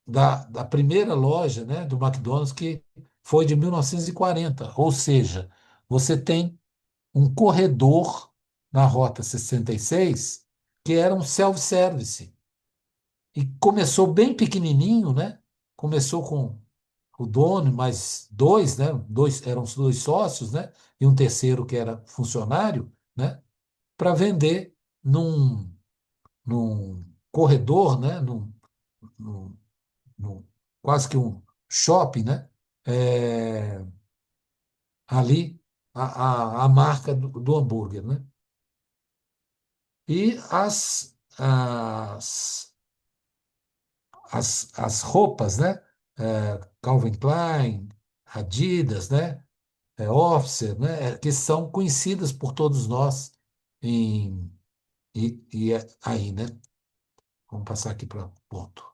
da primeira loja, né, do McDonald's, que foi de 1940. Ou seja, você tem um corredor na Rota 66 que era um self-service. E começou bem pequenininho, né? Começou com o dono, mais dois, né? Eram os dois sócios, né? E um terceiro que era funcionário, né? Para vender num, num corredor, né? Num, num- quase que um shopping, né? É, ali a marca do hambúrguer, né? E as roupas, né? Calvin Klein, Adidas, né? Officer, né? Que são conhecidas por todos nós em, aí, né? Vamos passar aqui para o ponto.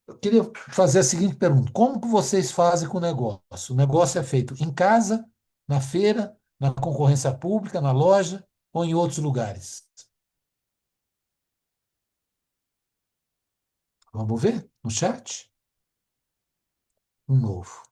Eu queria fazer a seguinte pergunta: como que vocês fazem com o negócio? O negócio é feito em casa, na feira, na concorrência pública, na loja ou em outros lugares? Vamos ver no chat? Um novo.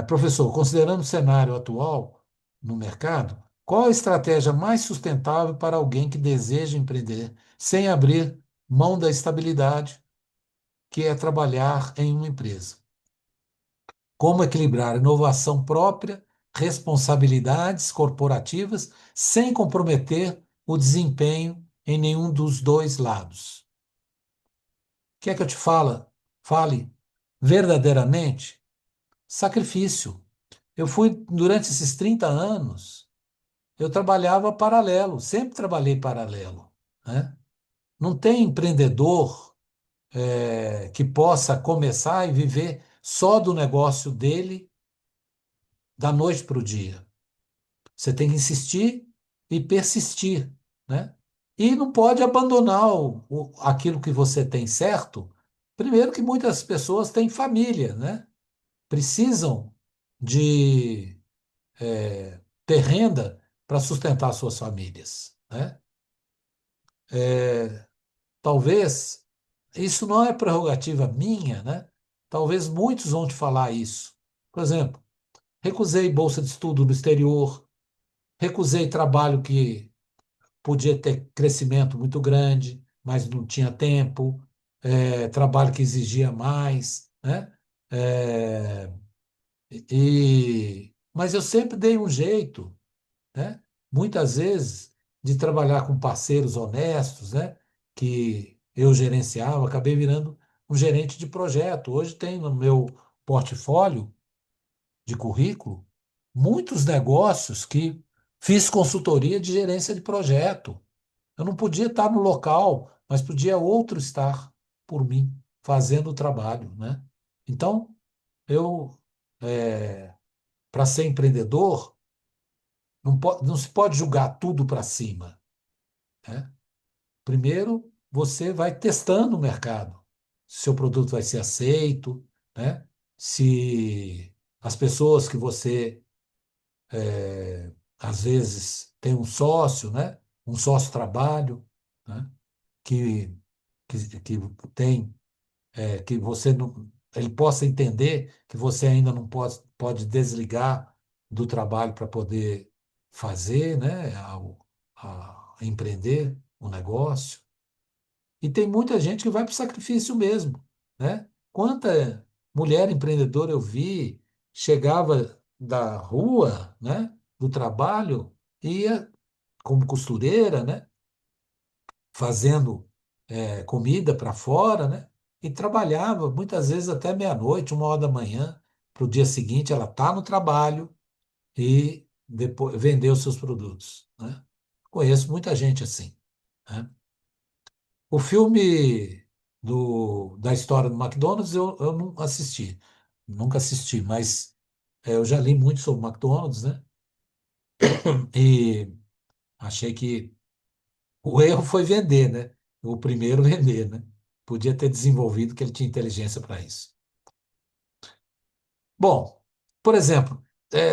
Professor, considerando o cenário atual no mercado, qual a estratégia mais sustentável para alguém que deseja empreender sem abrir mão da estabilidade, que é trabalhar em uma empresa? Como equilibrar inovação própria, responsabilidades corporativas, sem comprometer o desempenho em nenhum dos dois lados? Quer que eu te fale verdadeiramente? Sacrifício. Eu fui, durante esses 30 anos, eu trabalhava paralelo, sempre trabalhei paralelo, né? Não tem empreendedor que possa começar e viver só do negócio dele da noite para o dia. Você tem que insistir e persistir, né? E não pode abandonar aquilo que você tem certo. Primeiro que muitas pessoas têm família, né? Precisam de ter renda para sustentar suas famílias, né? Talvez isso não é prerrogativa minha, né? Talvez muitos vão te falar isso. Por exemplo, recusei bolsa de estudo no exterior, recusei trabalho que podia ter crescimento muito grande, mas não tinha tempo, trabalho que exigia mais, né? Mas eu sempre dei um jeito, né, muitas vezes, de trabalhar com parceiros honestos, né, que eu gerenciava, acabei virando um gerente de projeto. Hoje tem no meu portfólio de currículo muitos negócios que fiz consultoria de gerência de projeto. Eu não podia estar no local, mas podia outro estar por mim, fazendo o trabalho, né? Então, eu, para ser empreendedor, não se pode jogar tudo para cima, né? Primeiro, você vai testando o mercado, se seu produto vai ser aceito, né? Se as pessoas que você, às vezes, tem um sócio, né? Um sócio-trabalho, né? Que, que tem que você não, ele possa entender que você ainda não pode desligar do trabalho para poder fazer, né, empreender o negócio. E tem muita gente que vai para o sacrifício mesmo, né? Quanta mulher empreendedora eu vi, chegava da rua, né, do trabalho, ia como costureira, né? Fazendo comida para fora, né? E trabalhava muitas vezes até meia-noite, 1 hora da manhã, para o dia seguinte ela tá no trabalho e depois vender os seus produtos, né? Conheço muita gente assim, né? O filme da história do McDonald's eu não assisti, nunca assisti, mas eu já li muito sobre o McDonald's, né? E achei que o erro foi vender, né? O primeiro vender, né? Podia ter desenvolvido que ele tinha inteligência para isso. Bom, por exemplo,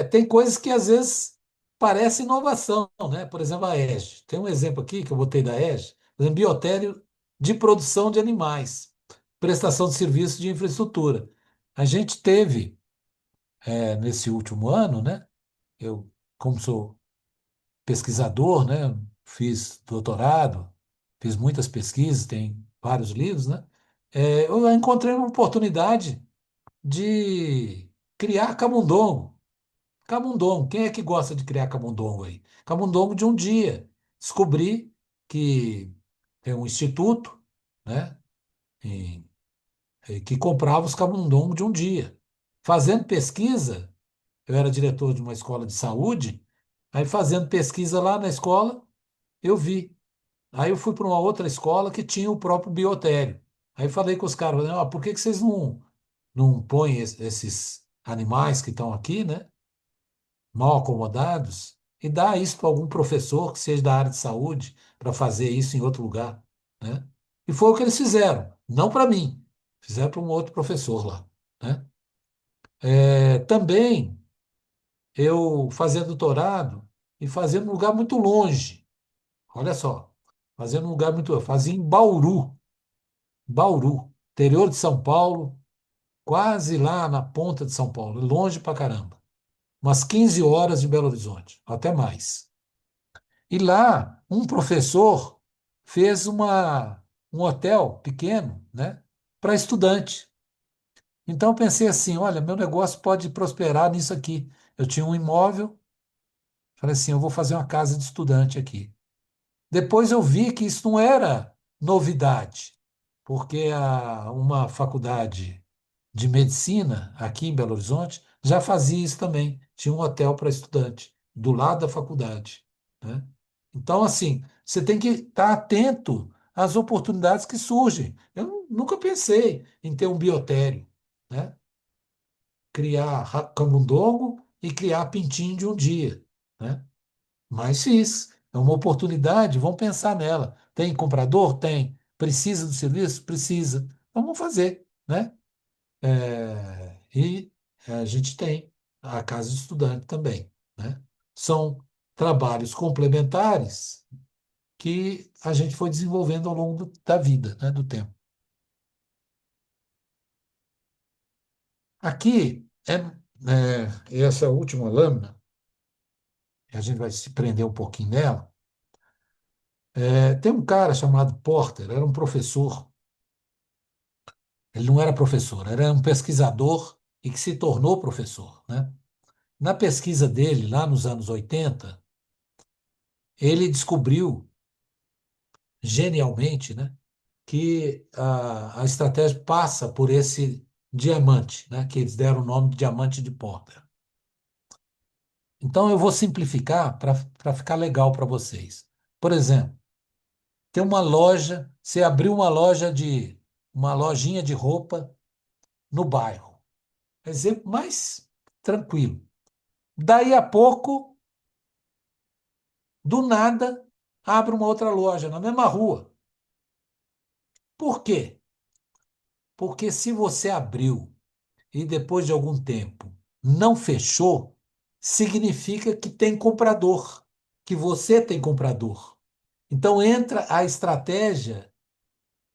tem coisas que às vezes parecem inovação, né? Por exemplo, a EGE. Tem um exemplo aqui que eu botei da EGE, por exemplo, biotério de produção de animais, prestação de serviço de infraestrutura. A gente teve, nesse último ano, né? Eu, como sou pesquisador, né? Fiz doutorado, fiz muitas pesquisas, tem vários livros, né? Eu encontrei uma oportunidade de criar camundongo. Camundongo, quem é que gosta de criar camundongo aí? Camundongo de um dia. Descobri que tem um instituto, né? em- que comprava os camundongos de um dia. Fazendo pesquisa, eu era diretor de uma escola de saúde, aí fazendo pesquisa lá na escola, eu vi. Aí eu fui para uma outra escola que tinha o próprio biotério. Aí falei com os caras, falei, por que que vocês não põem esses animais que estão aqui, né, mal acomodados, e dá isso para algum professor que seja da área de saúde para fazer isso em outro lugar, né? E foi o que eles fizeram, não para mim, fizeram para um outro professor lá, né? Também eu fazia doutorado e fazia num lugar muito longe, olha só, fazia num lugar muito, fazia em Bauru. Bauru, interior de São Paulo, quase lá na ponta de São Paulo, longe pra caramba. Umas 15 horas de Belo Horizonte, até mais. E lá, um professor fez um hotel pequeno, né, para estudante. Então eu pensei assim, olha, meu negócio pode prosperar nisso aqui. Eu tinha um imóvel, falei assim, eu vou fazer uma casa de estudante aqui. Depois eu vi que isso não era novidade, porque uma faculdade de medicina aqui em Belo Horizonte já fazia isso também. Tinha um hotel para estudante do lado da faculdade, né? Então, assim, você tem que estar atento às oportunidades que surgem. Eu nunca pensei em ter um biotério, né? Criar camundongo e criar pintinho de um dia, né? Mas fiz. É uma oportunidade, vamos pensar nela. Tem comprador? Tem. Precisa do serviço? Precisa. Vamos fazer, né? E a gente tem a casa de estudante também, né? São trabalhos complementares que a gente foi desenvolvendo ao longo da vida, né, do tempo. Aqui essa última lâmina, a gente vai se prender um pouquinho nela. Tem um cara chamado Porter, era um professor. Ele não era professor, era um pesquisador e que se tornou professor, né? Na pesquisa dele, lá nos anos 80, ele descobriu genialmente, né, que a estratégia passa por esse diamante, né, que eles deram o nome de diamante de Porter. Então eu vou simplificar para ficar legal para vocês. Por exemplo, tem uma loja, você abriu uma lojinha de roupa no bairro. Exemplo mais tranquilo. Daí a pouco, do nada, abre uma outra loja na mesma rua. Por quê? Porque se você abriu e depois de algum tempo não fechou, significa que tem comprador, que você tem comprador. Então entra a estratégia,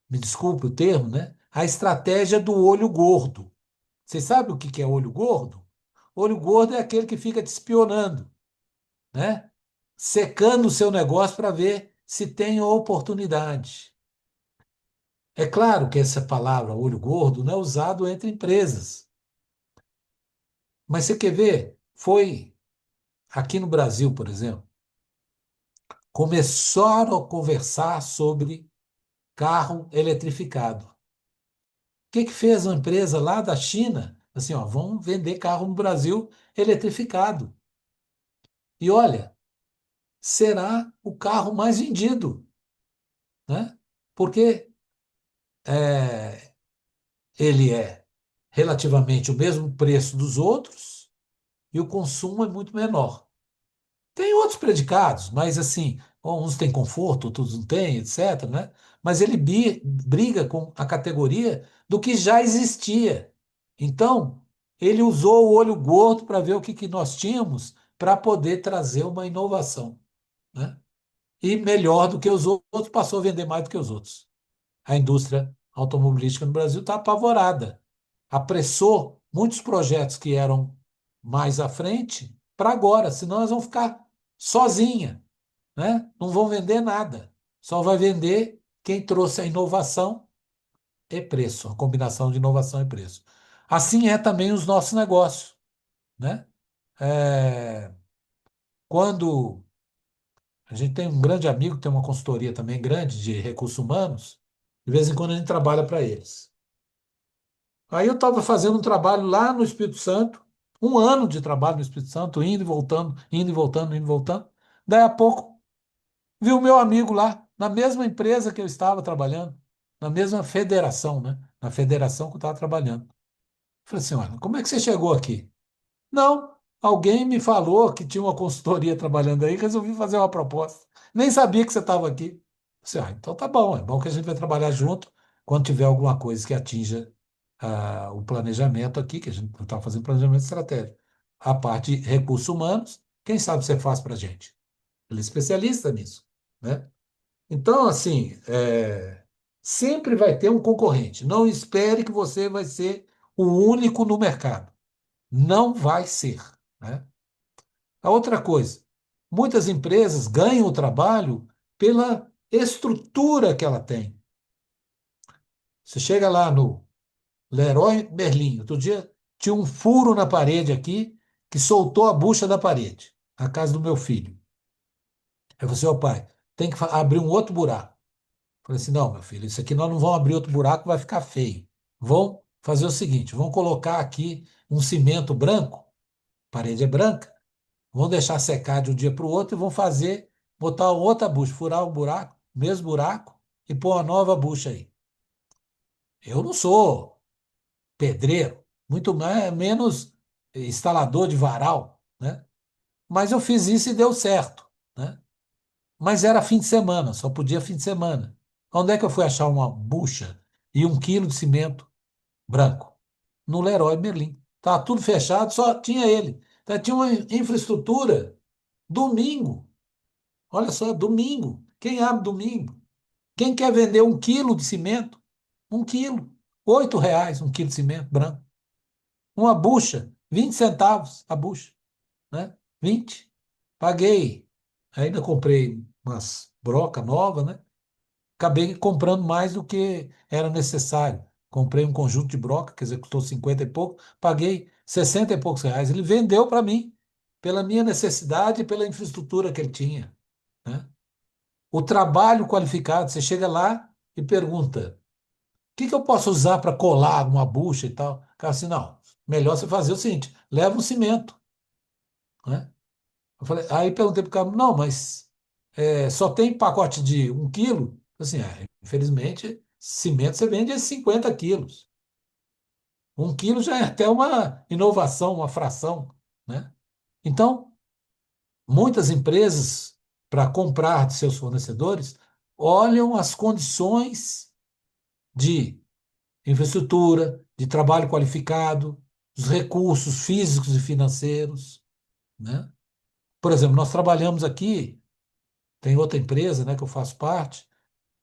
me desculpe o termo, né? A estratégia do olho gordo. Você sabe o que é olho gordo? Olho gordo é aquele que fica te espionando, né? Secando o seu negócio para ver se tem oportunidade. É claro que essa palavra olho gordo não é usado entre empresas. Mas você quer ver? Foi aqui no Brasil, por exemplo, começaram a conversar sobre carro eletrificado. O que fez uma empresa lá da China? Assim, ó, vamos vender carro no Brasil eletrificado. E olha, será o carro mais vendido, né? Porque é, ele é relativamente o mesmo preço dos outros e o consumo é muito menor. Tem outros predicados, mas assim, uns têm conforto, outros não têm, etc., né? Mas ele briga com a categoria do que já existia. Então, ele usou o olho gordo para ver o que nós tínhamos para poder trazer uma inovação, né? E melhor do que os outros, passou a vender mais do que os outros. A indústria automobilística no Brasil está apavorada. Apressou muitos projetos que eram mais à frente para agora, senão elas vão ficar sozinha, né? Não vão vender nada. Só vai vender quem trouxe a inovação e preço, a combinação de inovação e preço. Assim é também os nossos negócios, né? É, quando a gente tem um grande amigo que tem uma consultoria também grande de recursos humanos, de vez em quando a gente trabalha para eles. Aí eu estava fazendo um trabalho lá no Espírito Santo, um ano de trabalho no Espírito Santo, indo e voltando, indo e voltando, indo e voltando. Daí a pouco, vi o meu amigo lá, na mesma empresa que eu estava trabalhando, na mesma federação, né? Na federação que eu estava trabalhando. Falei assim, olha, como é que você chegou aqui? Não, alguém me falou que tinha uma consultoria trabalhando aí, resolvi fazer uma proposta. Nem sabia que você estava aqui. Falei, então tá bom, é bom que a gente vai trabalhar junto quando tiver alguma coisa que atinja o planejamento aqui, que a gente está fazendo planejamento estratégico. A parte de recursos humanos, quem sabe você faz para a gente? Ele é especialista nisso, né? Então, assim, sempre vai ter um concorrente. Não espere que você vai ser o único no mercado. Não vai ser, né? A outra coisa, muitas empresas ganham o trabalho pela estrutura que ela tem. Você chega lá no Leroy Merlin, outro dia tinha um furo na parede aqui que soltou a bucha da parede, a casa do meu filho. Aí você, ó pai, tem que abrir um outro buraco. Falei assim, não, meu filho, isso aqui nós não vamos abrir outro buraco, vai ficar feio. Vão fazer o seguinte, vão colocar aqui um cimento branco, parede é branca, vão deixar secar de um dia para o outro e vão fazer, botar outra bucha, furar o buraco, mesmo buraco, e pôr uma nova bucha aí. Eu não sou pedreiro, muito menos instalador de varal, né? Mas eu fiz isso e deu certo, né? Mas era fim de semana, só podia fim de semana. Onde é que eu fui achar uma bucha e 1 quilo de cimento branco? No Leroy Merlin. Estava tudo fechado, só tinha ele. Então, tinha uma infraestrutura domingo. Olha só, domingo. Quem abre domingo? Quem quer vender 1 quilo de cimento? 1 quilo. R$ 8 1 quilo de cimento branco. Uma bucha, 20 centavos a bucha, né? 20. Paguei. Ainda comprei umas broca nova, né? Acabei comprando mais do que era necessário. Comprei um conjunto de broca, quer dizer, custou 50 e pouco, paguei 60 e poucos reais. Ele vendeu para mim, pela minha necessidade e pela infraestrutura que ele tinha. né? O trabalho qualificado, você chega lá e pergunta: o que que eu posso usar para colar uma bucha e tal? O cara assim, não, melhor você fazer o seguinte, leva um cimento, né? Eu falei, aí perguntei para o cara, não, mas só tem pacote de 1 quilo? Assim, infelizmente, cimento você vende a 50 quilos. 1 quilo já é até uma inovação, uma fração, né? Então, muitas empresas, para comprar de seus fornecedores, olham as condições de infraestrutura, de trabalho qualificado, os recursos físicos e financeiros, né? Por exemplo, nós trabalhamos aqui, tem outra empresa, né, que eu faço parte,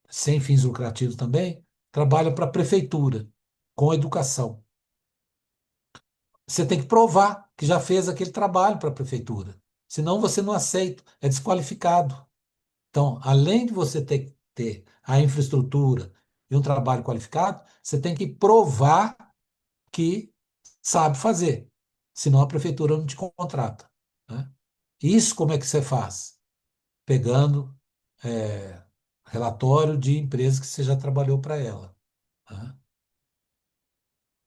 sem fins lucrativos também, trabalha para a prefeitura, com educação. Você tem que provar que já fez aquele trabalho para a prefeitura. Senão você não aceita, é desqualificado. Então, além de você ter a infraestrutura e um trabalho qualificado, você tem que provar que sabe fazer. Senão a prefeitura não te contrata, né? Isso como é que você faz? Pegando relatório de empresa que você já trabalhou para ela, né?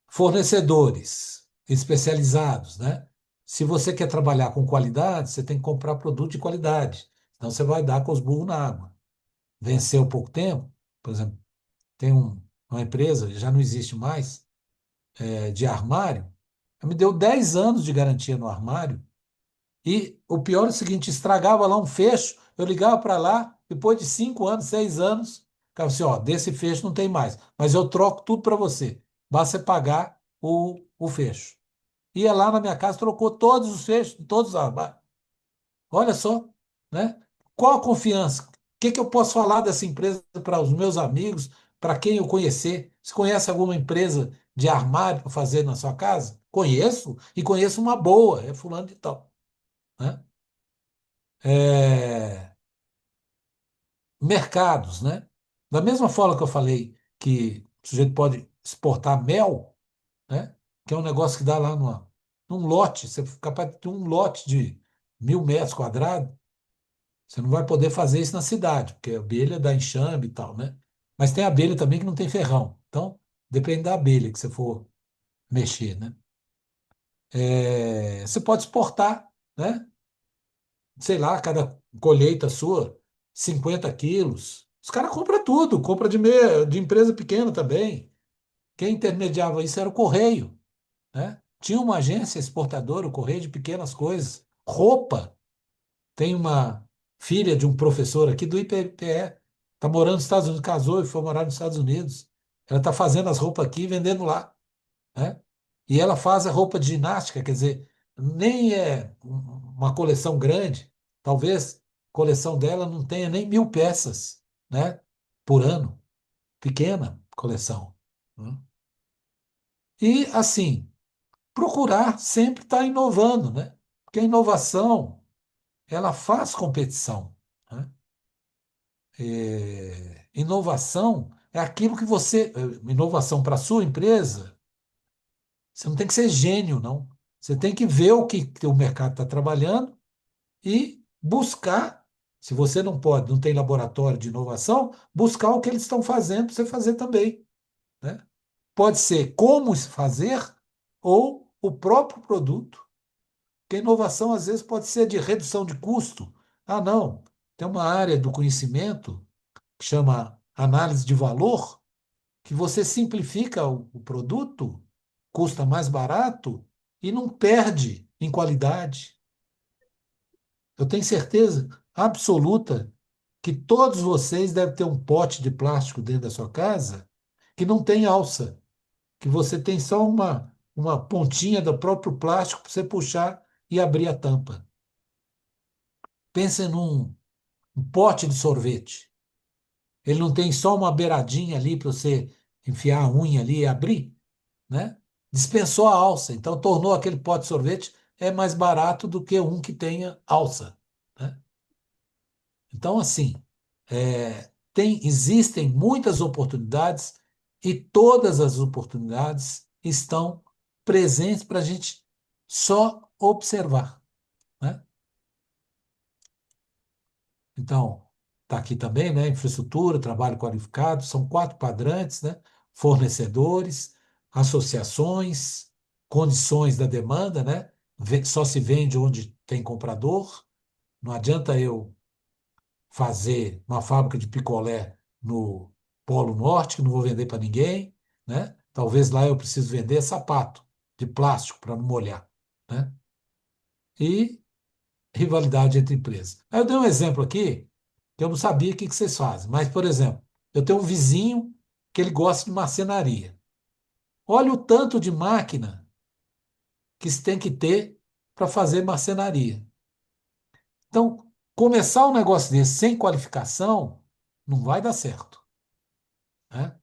Fornecedores especializados, né? Se você quer trabalhar com qualidade, você tem que comprar produto de qualidade. Senão você vai dar com os burros na água. Venceu pouco tempo, por exemplo, tem uma empresa, já não existe mais, de armário, me deu 10 anos de garantia no armário. E o pior é o seguinte, estragava lá um fecho, eu ligava para lá, depois de 5 anos, 6 anos, ficava assim, ó, desse fecho não tem mais, mas eu troco tudo para você, basta você pagar o fecho. Ia lá na minha casa, trocou todos os fechos, todos os armários. Olha só, né? Qual a confiança? O que que eu posso falar dessa empresa para os meus amigos, para quem eu conhecer? Você conhece alguma empresa de armário para fazer na sua casa? Conheço, e conheço uma boa, é fulano de tal, né? É, mercados, né? Da mesma forma que eu falei que o sujeito pode exportar mel, né? Que é um negócio que dá lá num lote, você é capaz de ter um lote de 1.000 metros quadrados, você não vai poder fazer isso na cidade, porque a abelha dá enxame e tal, né? Mas tem abelha também que não tem ferrão. Então, depende da abelha que você for mexer, né? Você pode exportar, né? Sei lá, cada colheita sua, 50 quilos. Os caras compram tudo, compra de empresa pequena também. Quem intermediava isso era o Correio, né? Tinha uma agência exportadora, o Correio de pequenas coisas. Roupa. Tem uma filha de um professor aqui do IPPE, está morando nos Estados Unidos, casou e foi morar nos Estados Unidos. Ela está fazendo as roupas aqui e vendendo lá, né? E ela faz a roupa de ginástica, quer dizer, nem é uma coleção grande, talvez a coleção dela não tenha nem 1.000 peças, né? Por ano, pequena coleção, né? E assim, procurar sempre estar inovando, né? Porque a inovação, ela faz competição, né? Inovação é aquilo que você. Inovação para a sua empresa, você não tem que ser gênio, não. Você tem que ver o que o mercado está trabalhando e buscar. Se você não pode, não tem laboratório de inovação, buscar o que eles estão fazendo para você fazer também, né? Pode ser como fazer ou o próprio produto. Porque inovação, às vezes, pode ser de redução de custo. Ah, não. Tem uma área do conhecimento que chama análise de valor, que você simplifica o produto, custa mais barato e não perde em qualidade. Eu tenho certeza absoluta que todos vocês devem ter um pote de plástico dentro da sua casa que não tem alça, que você tem só uma pontinha do próprio plástico para você puxar e abrir a tampa. Pense num um pote de sorvete. Ele não tem só uma beiradinha ali para você enfiar a unha ali e abrir, né? Dispensou a alça, então tornou aquele pote de sorvete mais barato do que um que tenha alça, né? Então, assim, existem muitas oportunidades e todas as oportunidades estão presentes para a gente só observar, né? Então, está aqui também, né? Infraestrutura, trabalho qualificado, são 4 quadrantes, né? Fornecedores, associações, condições da demanda, né? Só se vende onde tem comprador. Não adianta eu fazer uma fábrica de picolé no Polo Norte, que não vou vender para ninguém, né? Talvez lá eu preciso vender sapato de plástico para não molhar, né? E rivalidade entre empresas. Aí eu dei um exemplo aqui que eu não sabia o que vocês fazem, mas, por exemplo, eu tenho um vizinho que ele gosta de marcenaria. Olha o tanto de máquina que se tem que ter para fazer marcenaria. Então, começar um negócio desse sem qualificação não vai dar certo, né?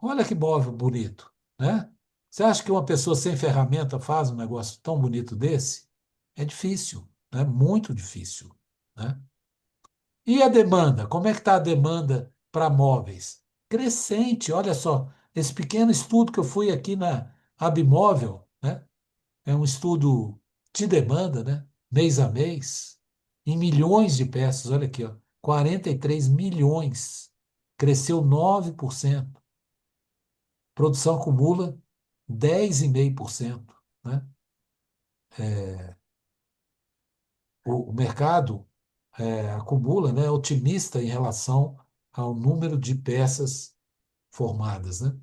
Olha que móvel bonito, né? Você acha que uma pessoa sem ferramenta faz um negócio tão bonito desse? É difícil, né? Muito difícil, né? E a demanda? Como é que está a demanda para móveis? Crescente, olha só, esse pequeno estudo que eu fui aqui na Abimóvel, né? É um estudo de demanda, né? Mês a mês, em milhões de peças, olha aqui, ó, 43 milhões, cresceu 9%. Produção acumula 10,5%, né? O mercado acumula, né, otimista em relação ao número de peças formadas, né?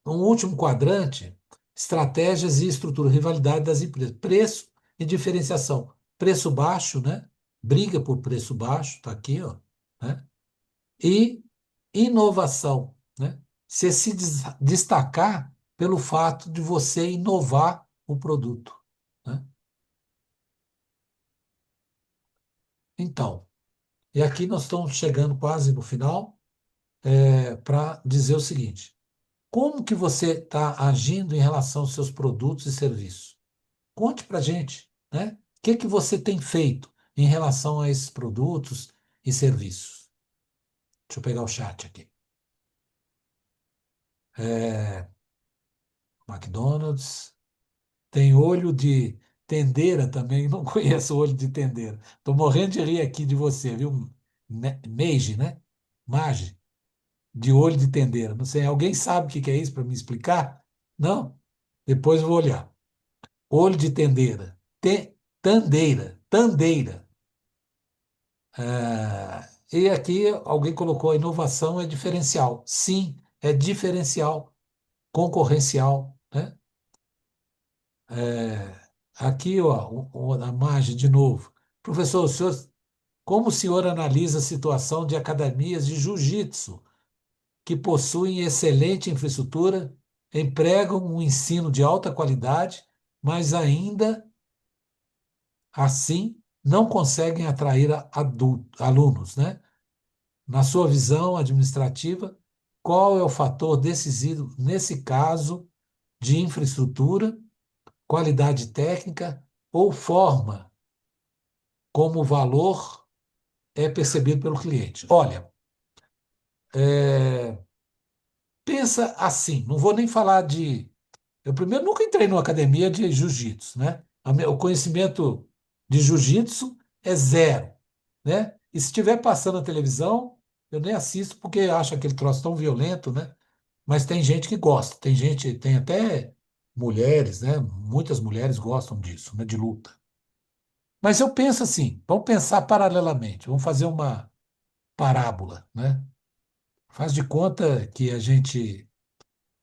Um último quadrante, estratégias e estrutura, rivalidade das empresas, preço e diferenciação. Preço baixo, né? Briga por preço baixo, está aqui, ó, né? E inovação, né? Você se destacar pelo fato de você inovar o produto, né? Então, e aqui nós estamos chegando quase no final, para dizer o seguinte: como que você está agindo em relação aos seus produtos e serviços? Conte para a gente, né? O que que você tem feito em relação a esses produtos e serviços? Deixa eu pegar o chat aqui. É, McDonald's. Tem olho de tendeira também. Não conheço olho de tendeira. Estou morrendo de rir aqui de você, viu? Meiji, né? Mage, de olho de tendeira. Não sei, alguém sabe o que que é isso para me explicar? Não? Depois eu vou olhar. Olho de tendeira. Tandeira. Tandeira. E aqui alguém colocou a inovação é diferencial. Sim, é diferencial, concorrencial, né? Aqui, ó, a margem de novo. Professor, como o senhor analisa a situação de academias de jiu-jitsu que possuem excelente infraestrutura, empregam um ensino de alta qualidade, mas ainda assim não conseguem atrair alunos, né? Na sua visão administrativa, qual é o fator decisivo nesse caso de infraestrutura, qualidade técnica ou forma como o valor é percebido pelo cliente? Olha, é, pensa assim, não vou nem falar de. Eu primeiro nunca entrei numa academia de jiu-jitsu, né? O conhecimento de jiu-jitsu é zero, né? E se estiver passando na televisão, eu nem assisto porque acho aquele troço tão violento, né? Mas tem gente que gosta, tem gente, tem até mulheres, né? Muitas mulheres gostam disso, né? De luta. Mas eu penso assim, vamos pensar paralelamente, vamos fazer uma parábola, né? Faz de conta que a gente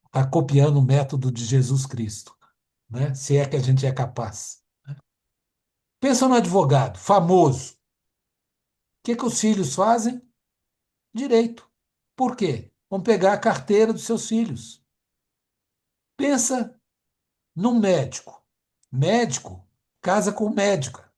está copiando o método de Jesus Cristo, né? Se é que a gente é capaz. Pensa no advogado famoso. O que que os filhos fazem? Direito. Por quê? Vão pegar a carteira dos seus filhos. Pensa num médico. Médico casa com médica.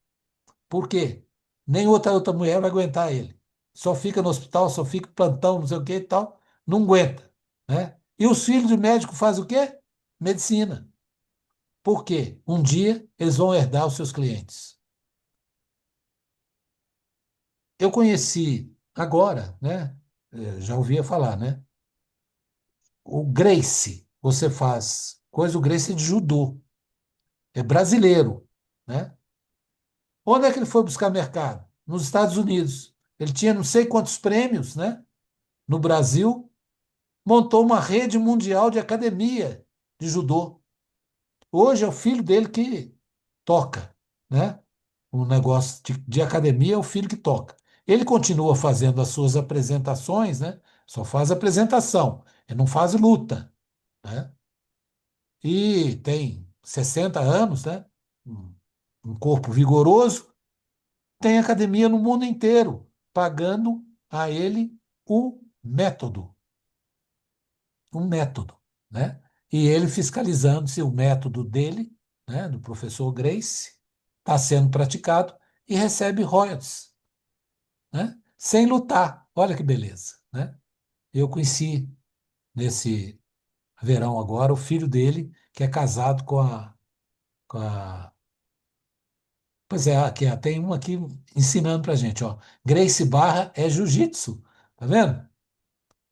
Por quê? Nem outra mulher vai aguentar ele. Só fica no hospital, só fica em plantão, não sei o que e tal. Não aguenta, né? E os filhos do médico fazem o quê? Medicina. Por quê? Um dia eles vão herdar os seus clientes. Eu conheci agora, né? Já ouvia falar, né? O Gracie, você faz coisa, o Gracie é de judô, é brasileiro, né? Onde é que ele foi buscar mercado? Nos Estados Unidos. Ele tinha não sei quantos prêmios, né? No Brasil, montou uma rede mundial de academia de judô. Hoje é o filho dele que toca, né? O negócio de academia é o filho que toca. Ele continua fazendo as suas apresentações, né? Só faz apresentação, ele não faz luta, né? E tem 60 anos, né? Um um corpo vigoroso, tem academia no mundo inteiro, pagando a ele o método, um método, né? E ele fiscalizando se o método dele, né, do professor Grace, está sendo praticado e recebe royalties, né? Sem lutar. Olha que beleza, né? Eu conheci nesse verão agora o filho dele, que é casado com a. Pois é, aqui, ó, tem um aqui ensinando pra gente, ó. Grace Barra é jiu-jitsu, tá vendo?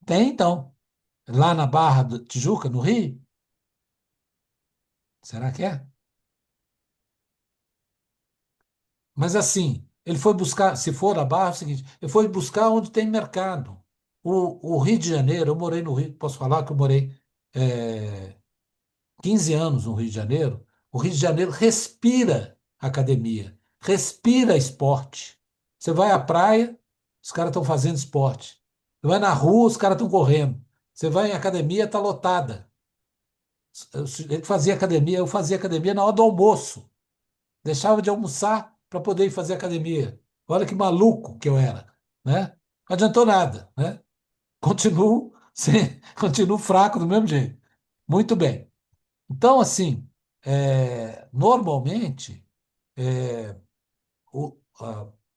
Tem então. Lá na Barra do Tijuca, no Rio? Será que é? Mas assim, ele foi buscar, se for a Barra, é o seguinte, ele foi buscar onde tem mercado. O Rio de Janeiro, eu morei no Rio, posso falar que eu morei é, 15 anos no Rio de Janeiro. O Rio de Janeiro respira academia, respira esporte. Você vai à praia, os caras estão fazendo esporte. Você vai na rua, os caras estão correndo. Você vai em academia, está lotada. Ele fazia academia, eu fazia academia na hora do almoço. Deixava de almoçar para poder ir fazer academia. Olha que maluco que eu era, né? Não adiantou nada, né? Continuo, continuo fraco do mesmo jeito. Muito bem. Então, assim, normalmente, é,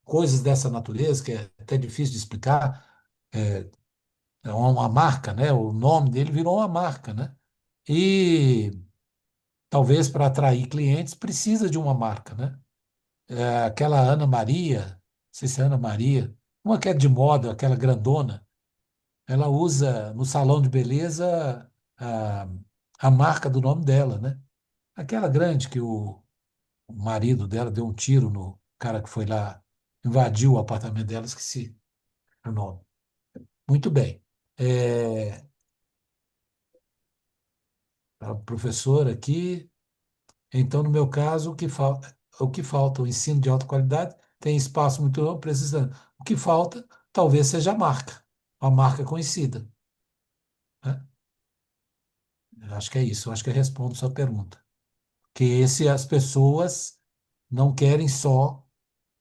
coisas dessa natureza, que é até difícil de explicar, é uma marca, né? O nome dele virou uma marca, né? E talvez para atrair clientes precisa de uma marca, né? Aquela Ana Maria, não sei se é Ana Maria, uma que é de moda, aquela grandona, ela usa no salão de beleza a, a marca do nome dela, né? Aquela grande que o marido dela deu um tiro no cara que foi lá, invadiu o apartamento dela, esqueci o nome. Muito bem. É, a professora aqui, então, no meu caso, o que falta, o ensino de alta qualidade, tem espaço muito amplo, precisando. O que falta, talvez seja a marca, uma marca conhecida, né? Eu acho que é isso, eu acho que eu respondo sua pergunta. Que esse as pessoas não querem só,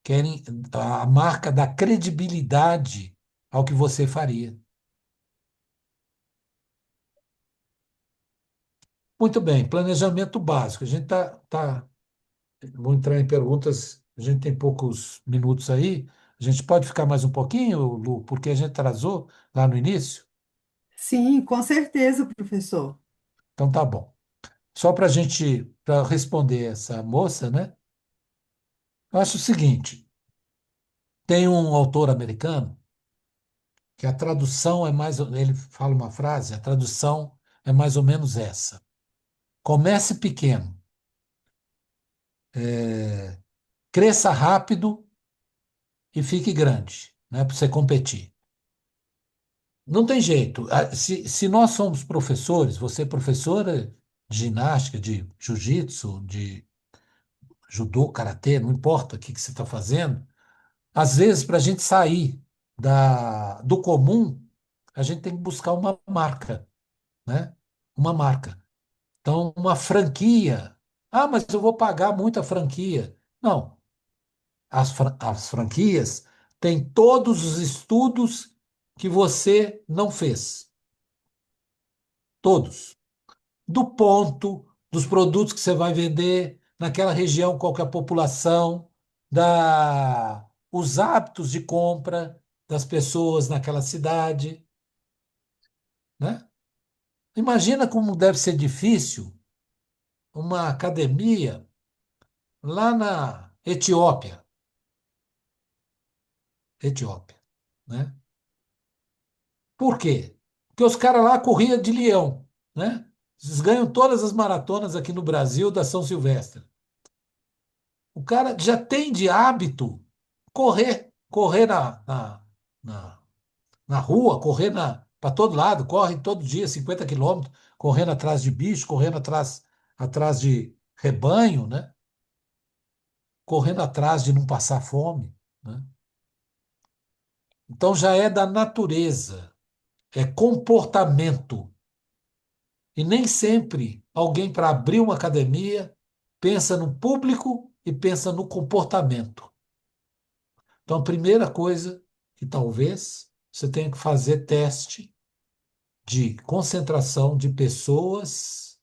querem a marca da credibilidade ao que você faria. Muito bem, planejamento básico. A gente vou entrar em perguntas, a gente tem poucos minutos aí. A gente pode ficar mais um pouquinho, Lu, porque a gente atrasou lá no início? Sim, com certeza, professor. Então tá bom. Só para a gente, para responder essa moça, né? Eu acho o seguinte: tem um autor americano que a tradução é mais, ele fala uma frase, a tradução é mais ou menos essa: comece pequeno, cresça rápido e fique grande, né? Para você competir. Não tem jeito. Se nós somos professores, você é professora de ginástica, de jiu-jitsu, de judô, karatê, não importa o que você está fazendo, às vezes, para a gente sair do comum, a gente tem que buscar uma marca, né? Uma marca. Então, uma franquia. Ah, mas eu vou pagar muita franquia. Não. As franquias têm todos os estudos que você não fez. Todos. Do ponto, dos produtos que você vai vender naquela região, qual que é a população, os hábitos de compra das pessoas naquela cidade, né? Imagina como deve ser difícil uma academia lá na Etiópia, né? Por quê? Porque os caras lá corriam de leão, né? Eles ganham todas as maratonas aqui no Brasil da São Silvestre. O cara já tem de hábito correr na rua, correr para todo lado, corre todo dia 50 quilômetros, correndo atrás de bicho, correndo atrás de rebanho, né? Correndo atrás de não passar fome, né? Então já é da natureza, é comportamento. E nem sempre alguém para abrir uma academia pensa no público e pensa no comportamento. Então a primeira coisa que talvez você tenha que fazer teste de concentração de pessoas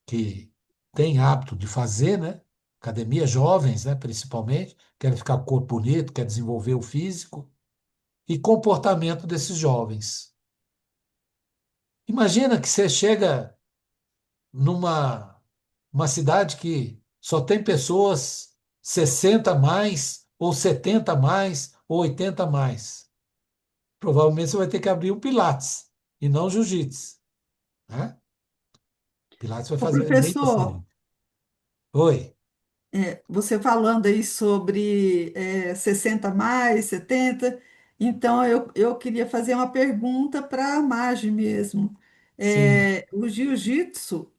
que têm hábito de fazer, né? Academia, jovens, né? Principalmente, querem ficar com o corpo bonito, quer desenvolver o físico, e comportamento desses jovens. Imagina que você chega numa uma cidade que só tem pessoas 60 a mais, ou 70 a mais, ou 80 a mais. Provavelmente você vai ter que abrir um Pilates e não Jiu-Jitsu, né? Pilates vai Ô, fazer bem professor, diferente. Oi, você falando aí sobre 60 mais, 70, então eu queria fazer uma pergunta para a Magi mesmo. sim. O jiu-jitsu,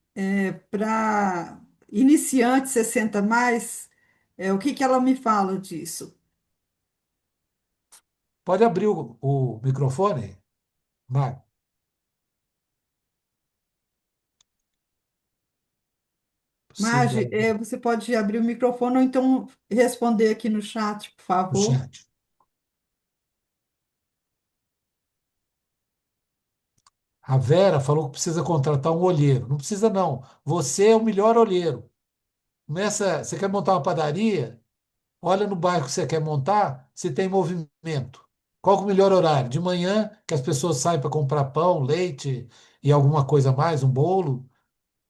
para iniciante 60 mais, o que que ela me fala disso? Pode abrir o microfone, Mário? Possível Magi, abrir você pode abrir o microfone ou então responder aqui no chat, por o favor. chat. A Vera falou que precisa contratar um olheiro. Não precisa, não. Você é o melhor olheiro. Você quer montar uma padaria? Olha no bairro que você quer montar, se tem movimento. Qual que é o melhor horário? De manhã, que as pessoas saem para comprar pão, leite e alguma coisa a mais, um bolo,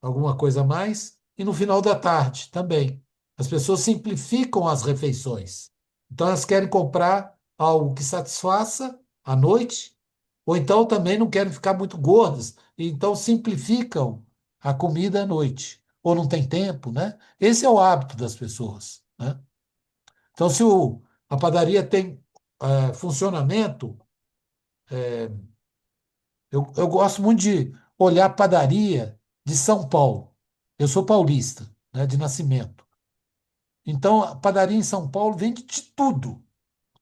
alguma coisa a mais. E no final da tarde também. As pessoas simplificam as refeições. Então, elas querem comprar algo que satisfaça à noite, ou então também não querem ficar muito gordas, e então simplificam a comida à noite. Ou não tem tempo, né? Esse é o hábito das pessoas, né? Então, se a padaria tem funcionamento, eu gosto muito de olhar a padaria de São Paulo. Eu sou paulista, né, de nascimento. Então, a padaria em São Paulo vende de tudo,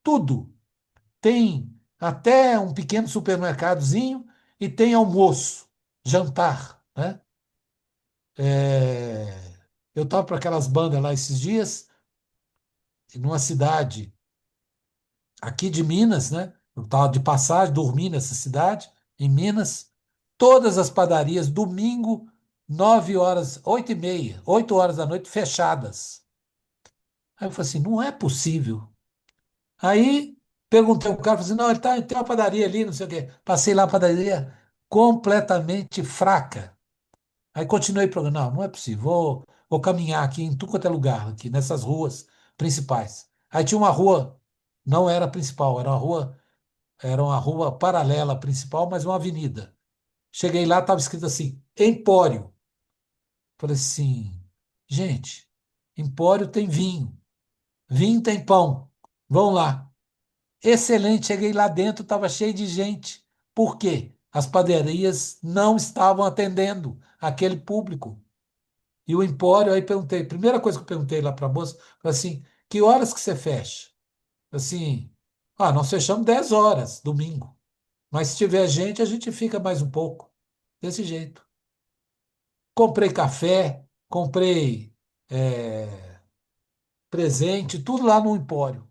tudo. Tem até um pequeno supermercadozinho e tem almoço, jantar, né? É, eu estava para aquelas bandas lá esses dias, numa cidade aqui de Minas, né? Eu estava de passagem, dormi nessa cidade, em Minas. Todas as padarias, domingo, 9 horas, 8h30, 8 horas da noite, fechadas. Aí eu falei assim, não é possível. Aí perguntei ao cara, falei assim, não, tem uma padaria ali, não sei o quê. Passei lá a padaria completamente fraca. Aí continuei o programa, não é possível, vou caminhar aqui em tudo quanto é lugar, aqui nessas ruas principais. Aí tinha uma rua, não era a principal, era uma rua paralela à principal, mas uma avenida. Cheguei lá, estava escrito assim, Empório. Falei assim, gente, Empório tem vinho, vinho tem pão, vão lá. Excelente, cheguei lá dentro, estava cheio de gente. Por quê? As padarias não estavam atendendo aquele público. E o Empório, aí perguntei, primeira coisa que eu perguntei lá para a moça, foi assim, que horas que você fecha? Assim, nós fechamos 10 horas, domingo. Mas se tiver gente, a gente fica mais um pouco. Desse jeito. Comprei café, comprei presente, tudo lá no Empório.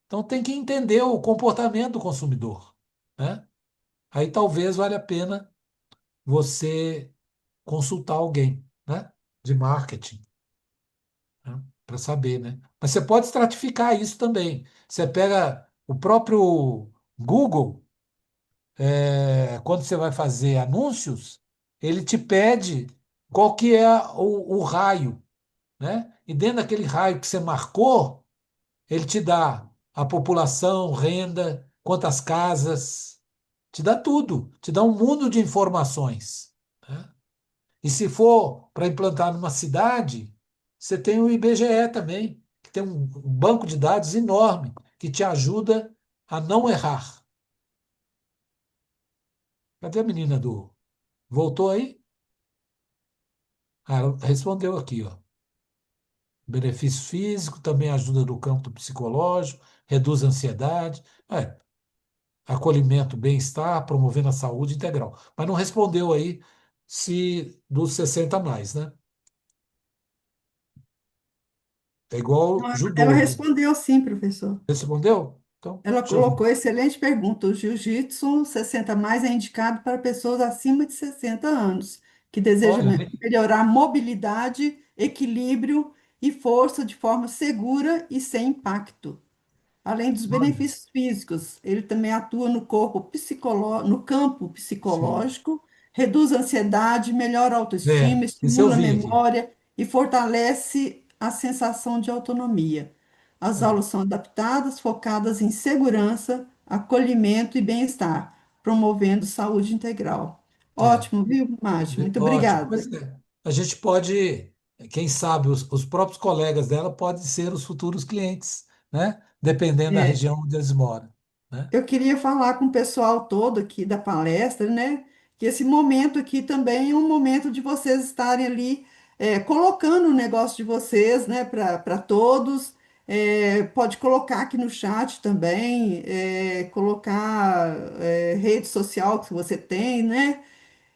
Então tem que entender o comportamento do consumidor, né? Aí talvez valha a pena você consultar alguém, né? De marketing, né? Para saber, né? Mas você pode estratificar isso também. Você pega o próprio Google, quando você vai fazer anúncios, ele te pede qual que é o raio, né? E dentro daquele raio que você marcou, ele te dá a população, renda, quantas casas, te dá tudo, te dá um mundo de informações, né? E se for para implantar numa cidade, você tem o IBGE também, tem um banco de dados enorme que te ajuda a não errar. Cadê a menina do... Voltou aí? Ah, ela respondeu aqui, ó. Benefício físico, também ajuda no campo do psicológico, reduz a ansiedade, acolhimento, bem-estar, promovendo a saúde integral. Mas não respondeu aí se dos 60 a mais, né? É igual Ela judô, né? respondeu sim, professor. Respondeu? Então, Ela deixa eu ver. colocou excelente pergunta. O jiu-jitsu 60 mais é indicado para pessoas acima de 60 anos, que desejam Olha, melhorar mobilidade, equilíbrio e força de forma segura e sem impacto. Além dos olha, benefícios físicos, ele também atua no campo sim. psicológico, reduz a ansiedade, melhora a autoestima, Isso eu estimula a vi aqui. memória e fortalece a sensação de autonomia. As É, aulas são adaptadas, focadas em segurança, acolhimento e bem-estar, promovendo saúde integral. é. Ótimo, viu, Márcio? Muito Ótimo. Pois obrigada. é. A gente pode, quem sabe, os próprios colegas dela podem ser os futuros clientes, né? Dependendo da É, região onde eles moram, né? eu queria falar com o pessoal todo aqui da palestra, né? Que esse momento aqui também é um momento de vocês estarem ali colocando o negócio de vocês, né? Para todos. Pode colocar aqui no chat também, colocar rede social que você tem, né?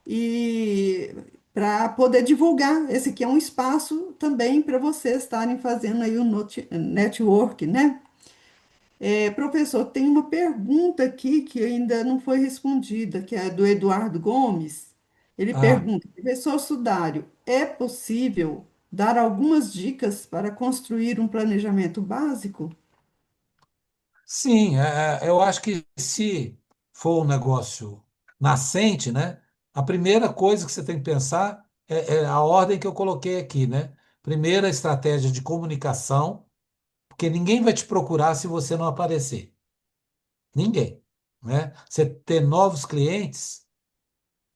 E para poder divulgar. Esse aqui é um espaço também para vocês estarem fazendo aí o network, né? Professor, tem uma pergunta aqui que ainda não foi respondida, que é do Eduardo Gomes. Ele Ah, pergunta, professor Sudário, é possível dar algumas dicas para construir um planejamento básico? sim, eu acho que se for um negócio nascente, né? A primeira coisa que você tem que pensar é a ordem que eu coloquei aqui, né? Primeira estratégia de comunicação, porque ninguém vai te procurar se você não aparecer. Ninguém, né? Você ter novos clientes,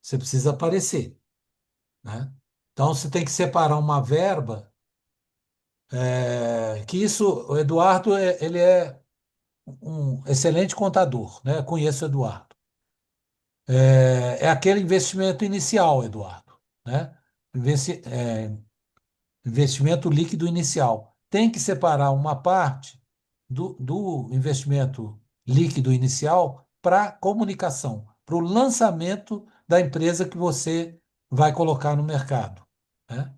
você precisa aparecer, né? Então você tem que separar uma verba, que isso, o Eduardo, ele é um excelente contador, né? Conheço o Eduardo. É aquele investimento inicial, Eduardo, né? Investimento líquido inicial. Tem que separar uma parte do investimento líquido inicial para comunicação, para o lançamento da empresa que você vai colocar no mercado, né?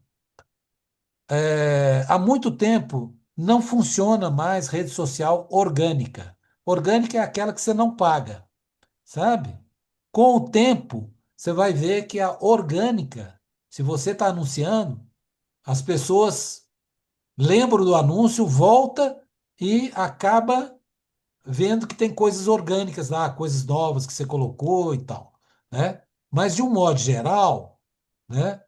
Há muito tempo não funciona mais rede social orgânica. Orgânica é aquela que você não paga, sabe? Com o tempo, você vai ver que a orgânica, se você está anunciando, as pessoas lembram do anúncio, volta e acaba vendo que tem coisas orgânicas lá, coisas novas que você colocou e tal, né? Mas de um modo geral, né,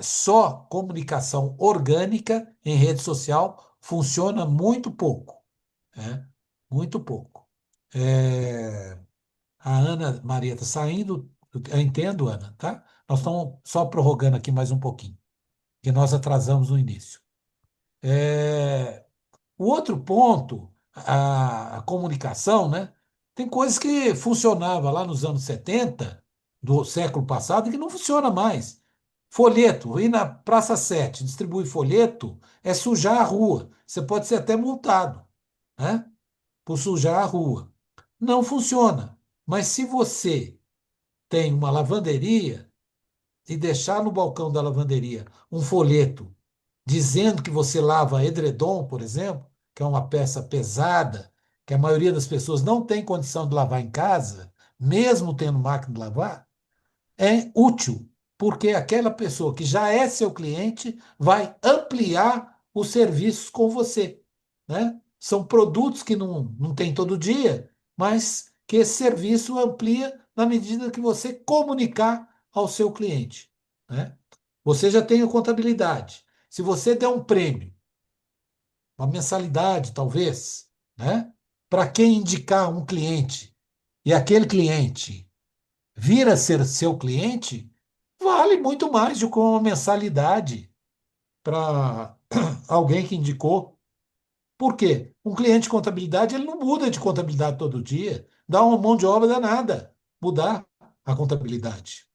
só comunicação orgânica em rede social funciona muito pouco, né? Muito pouco. É, a Ana Maria está saindo, eu entendo, Ana, tá? Nós estamos só prorrogando aqui mais um pouquinho, que nós atrasamos no início. É, o outro ponto, a comunicação, né? Tem coisas que funcionava lá nos anos 70 do século passado e que não funciona mais. Folheto, ir na Praça 7 distribuir folheto é sujar a rua. Você pode ser até multado, né? Por sujar a rua. Não funciona. Mas se você tem uma lavanderia e deixar no balcão da lavanderia um folheto dizendo que você lava edredom, por exemplo, que é uma peça pesada, que a maioria das pessoas não tem condição de lavar em casa, mesmo tendo máquina de lavar, é útil, porque aquela pessoa que já é seu cliente vai ampliar os serviços com você, né? São produtos que não tem todo dia, mas que esse serviço amplia na medida que você comunicar ao seu cliente, né? Você já tem a contabilidade. Se você der um prêmio, uma mensalidade, talvez, né? Para quem indicar um cliente e aquele cliente vir a ser seu cliente, vale muito mais do que uma mensalidade para alguém que indicou. Por quê? Um cliente de contabilidade, ele não muda de contabilidade todo dia. Dá uma mão de obra danada mudar a contabilidade.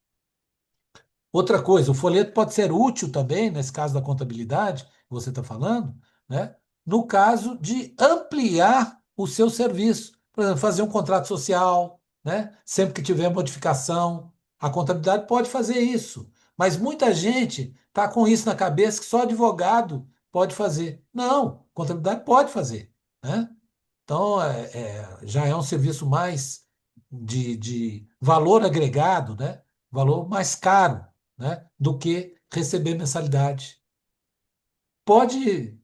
Outra coisa, o folheto pode ser útil também, nesse caso da contabilidade, que você está falando, né? No caso de ampliar o seu serviço. Por exemplo, fazer um contrato social, né? Sempre que tiver modificação, a contabilidade pode fazer isso. Mas muita gente está com isso na cabeça que só advogado pode fazer. Não, contabilidade pode fazer, né? Então, já é um serviço mais de valor agregado, né? Valor mais caro, né? Do que receber mensalidade. Pode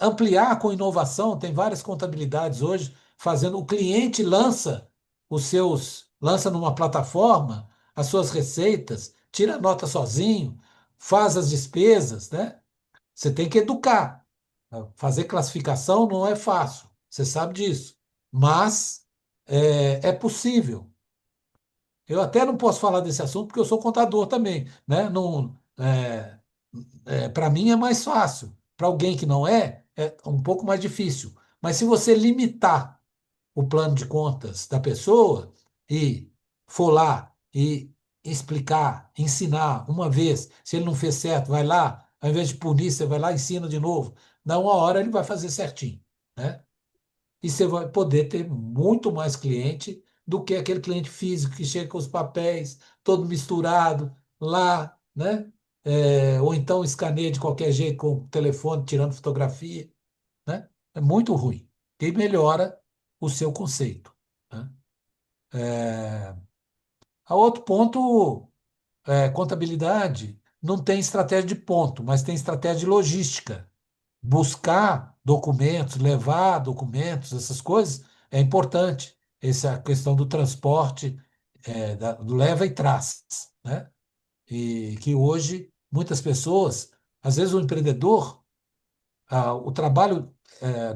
ampliar com inovação, tem várias contabilidades hoje fazendo, o cliente lança numa plataforma as suas receitas, tira a nota sozinho, faz as despesas, né? Você tem que educar. Fazer classificação não é fácil, você sabe disso. Mas é possível. Eu até não posso falar desse assunto porque eu sou contador também, né? Não, para mim é mais fácil. Para alguém que não é um pouco mais difícil. Mas se você limitar o plano de contas da pessoa e for lá e explicar, ensinar uma vez, se ele não fez certo, vai lá, ao invés de punir, você vai lá e ensina de novo. Na uma hora ele vai fazer certinho, né? E você vai poder ter muito mais cliente do que aquele cliente físico que chega com os papéis todo misturado lá, né? Ou então escaneia de qualquer jeito com o telefone, tirando fotografia, né? É muito ruim. E melhora o seu conceito, né? A outro ponto, contabilidade não tem estratégia de ponto, mas tem estratégia de logística. Buscar documentos, levar documentos, essas coisas é importante. Essa questão do transporte, do leva e traz, né? E que hoje muitas pessoas, às vezes o empreendedor, o trabalho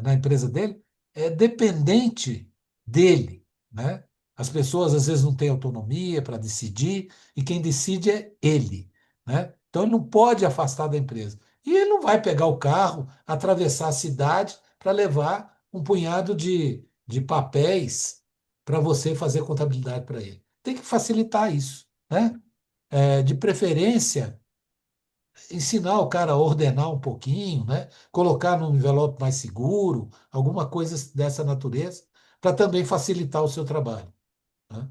na empresa dele é dependente dele, né? As pessoas às vezes não têm autonomia para decidir e quem decide é ele, né? Então ele não pode afastar da empresa. E ele não vai pegar o carro, atravessar a cidade para levar um punhado de papéis para você fazer contabilidade para ele. Tem que facilitar isso, né? De preferência ensinar o cara a ordenar um pouquinho, né? Colocar num envelope mais seguro, alguma coisa dessa natureza, para também facilitar o seu trabalho, né?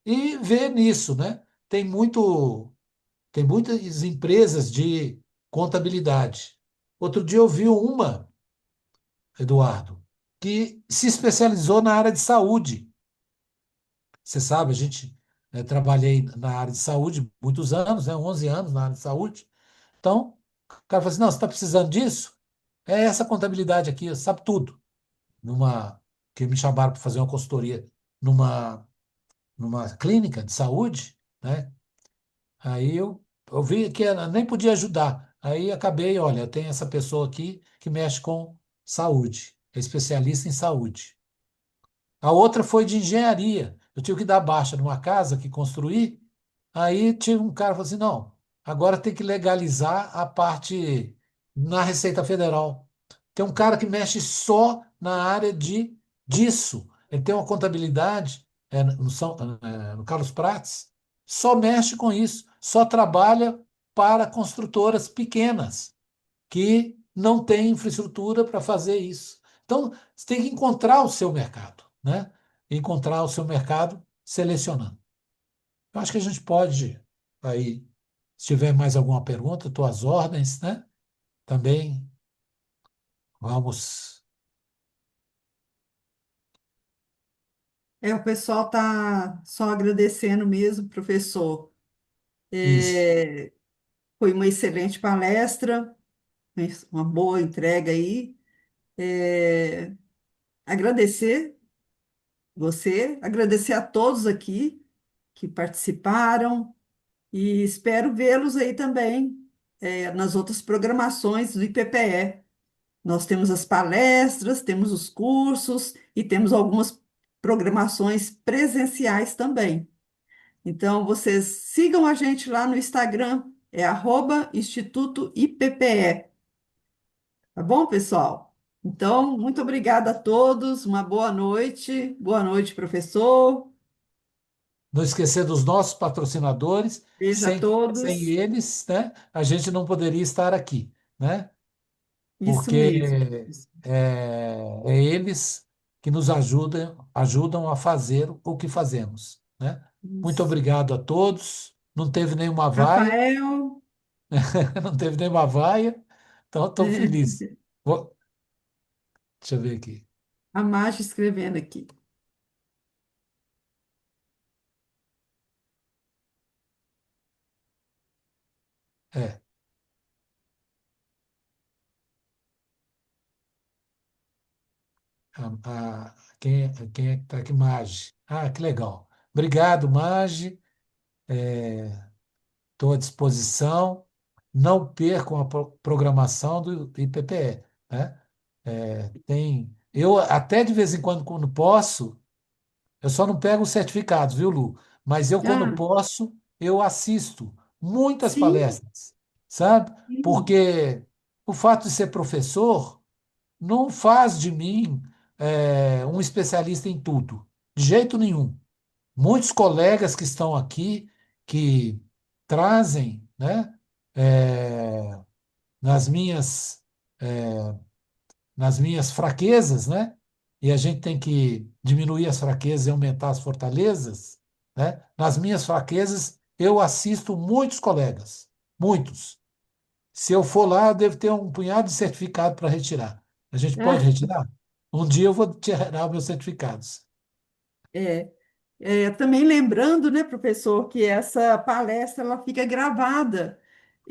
E ver nisso, né? Tem muitas empresas de contabilidade. Outro dia eu vi uma, Eduardo, que se especializou na área de saúde. Você sabe, a gente trabalhei na área de saúde muitos anos, né? 11 anos na área de saúde. Então, o cara fala assim, não, você está precisando disso? É essa contabilidade aqui, sabe tudo. Numa, que me chamaram para fazer uma consultoria numa, numa clínica de saúde, né? Aí eu vi que ela nem podia ajudar. Aí acabei, olha, eu tenho essa pessoa aqui que mexe com saúde, é especialista em saúde. A outra foi de engenharia. Eu tive que dar baixa numa casa que construí. Aí tinha um cara que falou assim: não, agora tem que legalizar a parte na Receita Federal. Tem um cara que mexe só na área disso. Ele tem uma contabilidade no Carlos Prates, só mexe com isso, só trabalha para construtoras pequenas que não têm infraestrutura para fazer isso. Então, você tem que encontrar o seu mercado, né? Encontrar o seu mercado selecionando. Eu acho que a gente pode, aí, se tiver mais alguma pergunta, tuas ordens, né? Também vamos. O pessoal está só agradecendo mesmo, professor. Isso. É, foi uma excelente palestra, uma boa entrega aí. É, agradecer você, agradecer a todos aqui que participaram e espero vê-los aí também, nas outras programações do IPPE. Nós temos as palestras, temos os cursos e temos algumas programações presenciais também. Então, vocês sigam a gente lá no Instagram, é @Instituto IPPE. Tá bom, pessoal? Então, muito obrigada a todos, uma boa noite. Boa noite, professor. Não esquecer dos nossos patrocinadores, Beijo a sem todos. eles, né, a gente não poderia estar aqui, né? Isso mesmo. Porque é eles que nos ajudam a fazer o que fazemos, né? Muito Isso. obrigado a todos. Não teve nenhuma vaia, Rafael, não teve nenhuma vaia, então estou feliz. Vou- Deixa eu ver aqui. a Marcia escrevendo aqui. É, quem é que está aqui? Mage. Ah, que legal. Obrigado, Mage. Estou à disposição. Não percam a programação do IPPE, né? Eu até de vez em quando, quando posso, eu só não pego os certificados, viu, Lu? Mas eu, quando Ah, posso, eu assisto muitas sim, palestras, sabe? sim. Porque o fato de ser professor não faz de mim um especialista em tudo, de jeito nenhum. Muitos colegas que estão aqui que trazem, né, é, nas minhas nas minhas fraquezas, né? E a gente tem que diminuir as fraquezas e aumentar as fortalezas, né? Nas minhas fraquezas, eu assisto muitos colegas, muitos. Se eu for lá, eu devo ter um punhado de certificado para retirar. A gente pode Ah, retirar? Um dia eu vou tirar meus certificados. é. Também lembrando, né, professor, que essa palestra ela fica gravada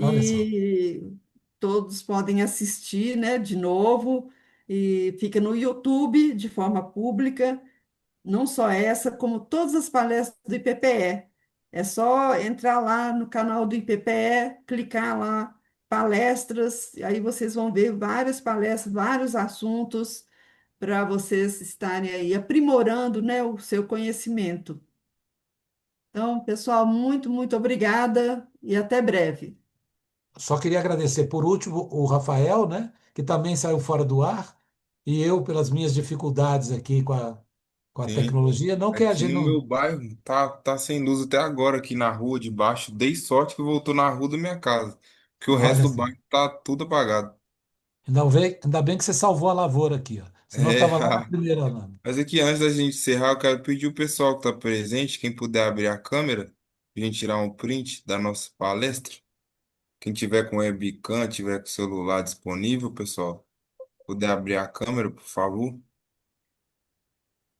Olha só. e todos podem assistir, né, de novo e fica no YouTube de forma pública, não só essa, como todas as palestras do IPPE. É só entrar lá no canal do IPPE, clicar lá, palestras, e aí vocês vão ver várias palestras, vários assuntos para vocês estarem aí aprimorando, né, o seu conhecimento. Então, pessoal, muito, muito obrigada e até breve. Só queria agradecer, por último, o Rafael, né, que também saiu fora do ar, e eu, pelas minhas dificuldades aqui com a Sim. tecnologia, não que a Aqui gente no não. meu bairro tá sem luz até agora, aqui na rua de baixo. Dei sorte que voltou na rua da minha casa, porque o resto Olha do só. bairro tá tudo apagado. Ainda bem que você salvou a lavoura aqui, ó. Senão É, estava lá na primeira lâmina. mas aqui antes da gente encerrar, eu quero pedir o pessoal que está presente, quem puder abrir a câmera, a gente tirar um print da nossa palestra. Quem tiver com webcam, tiver com o celular disponível, pessoal, puder abrir a câmera, por favor.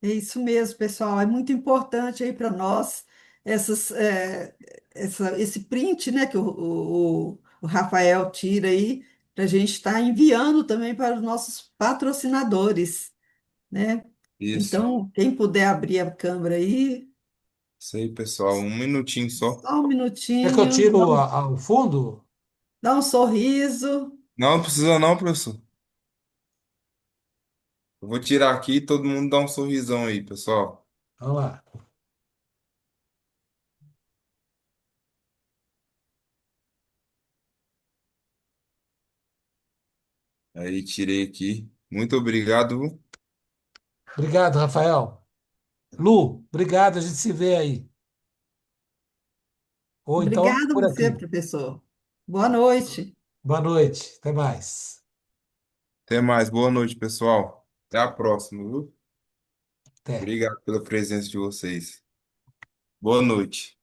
É isso mesmo, pessoal. É muito importante aí para nós esse print, né, que o Rafael tira aí, para a gente estar enviando também para os nossos patrocinadores, né? Isso. Então, quem puder abrir a câmera aí, Isso aí, pessoal. Um minutinho só. só um Quer que eu minutinho, tiro o fundo? dá um sorriso. Não precisa não, professor. Eu vou tirar aqui e todo mundo dá um sorrisão aí, pessoal. Vamos lá. Aí, tirei aqui. Muito obrigado. Viu? Obrigado, Rafael. Lu, obrigado, a gente se vê aí. Ou então Obrigada a por você, aqui. professor. Boa noite. Boa noite, até mais. Até mais. Boa noite, pessoal. Até a próxima, viu? Até. Obrigado pela presença de vocês. Boa noite.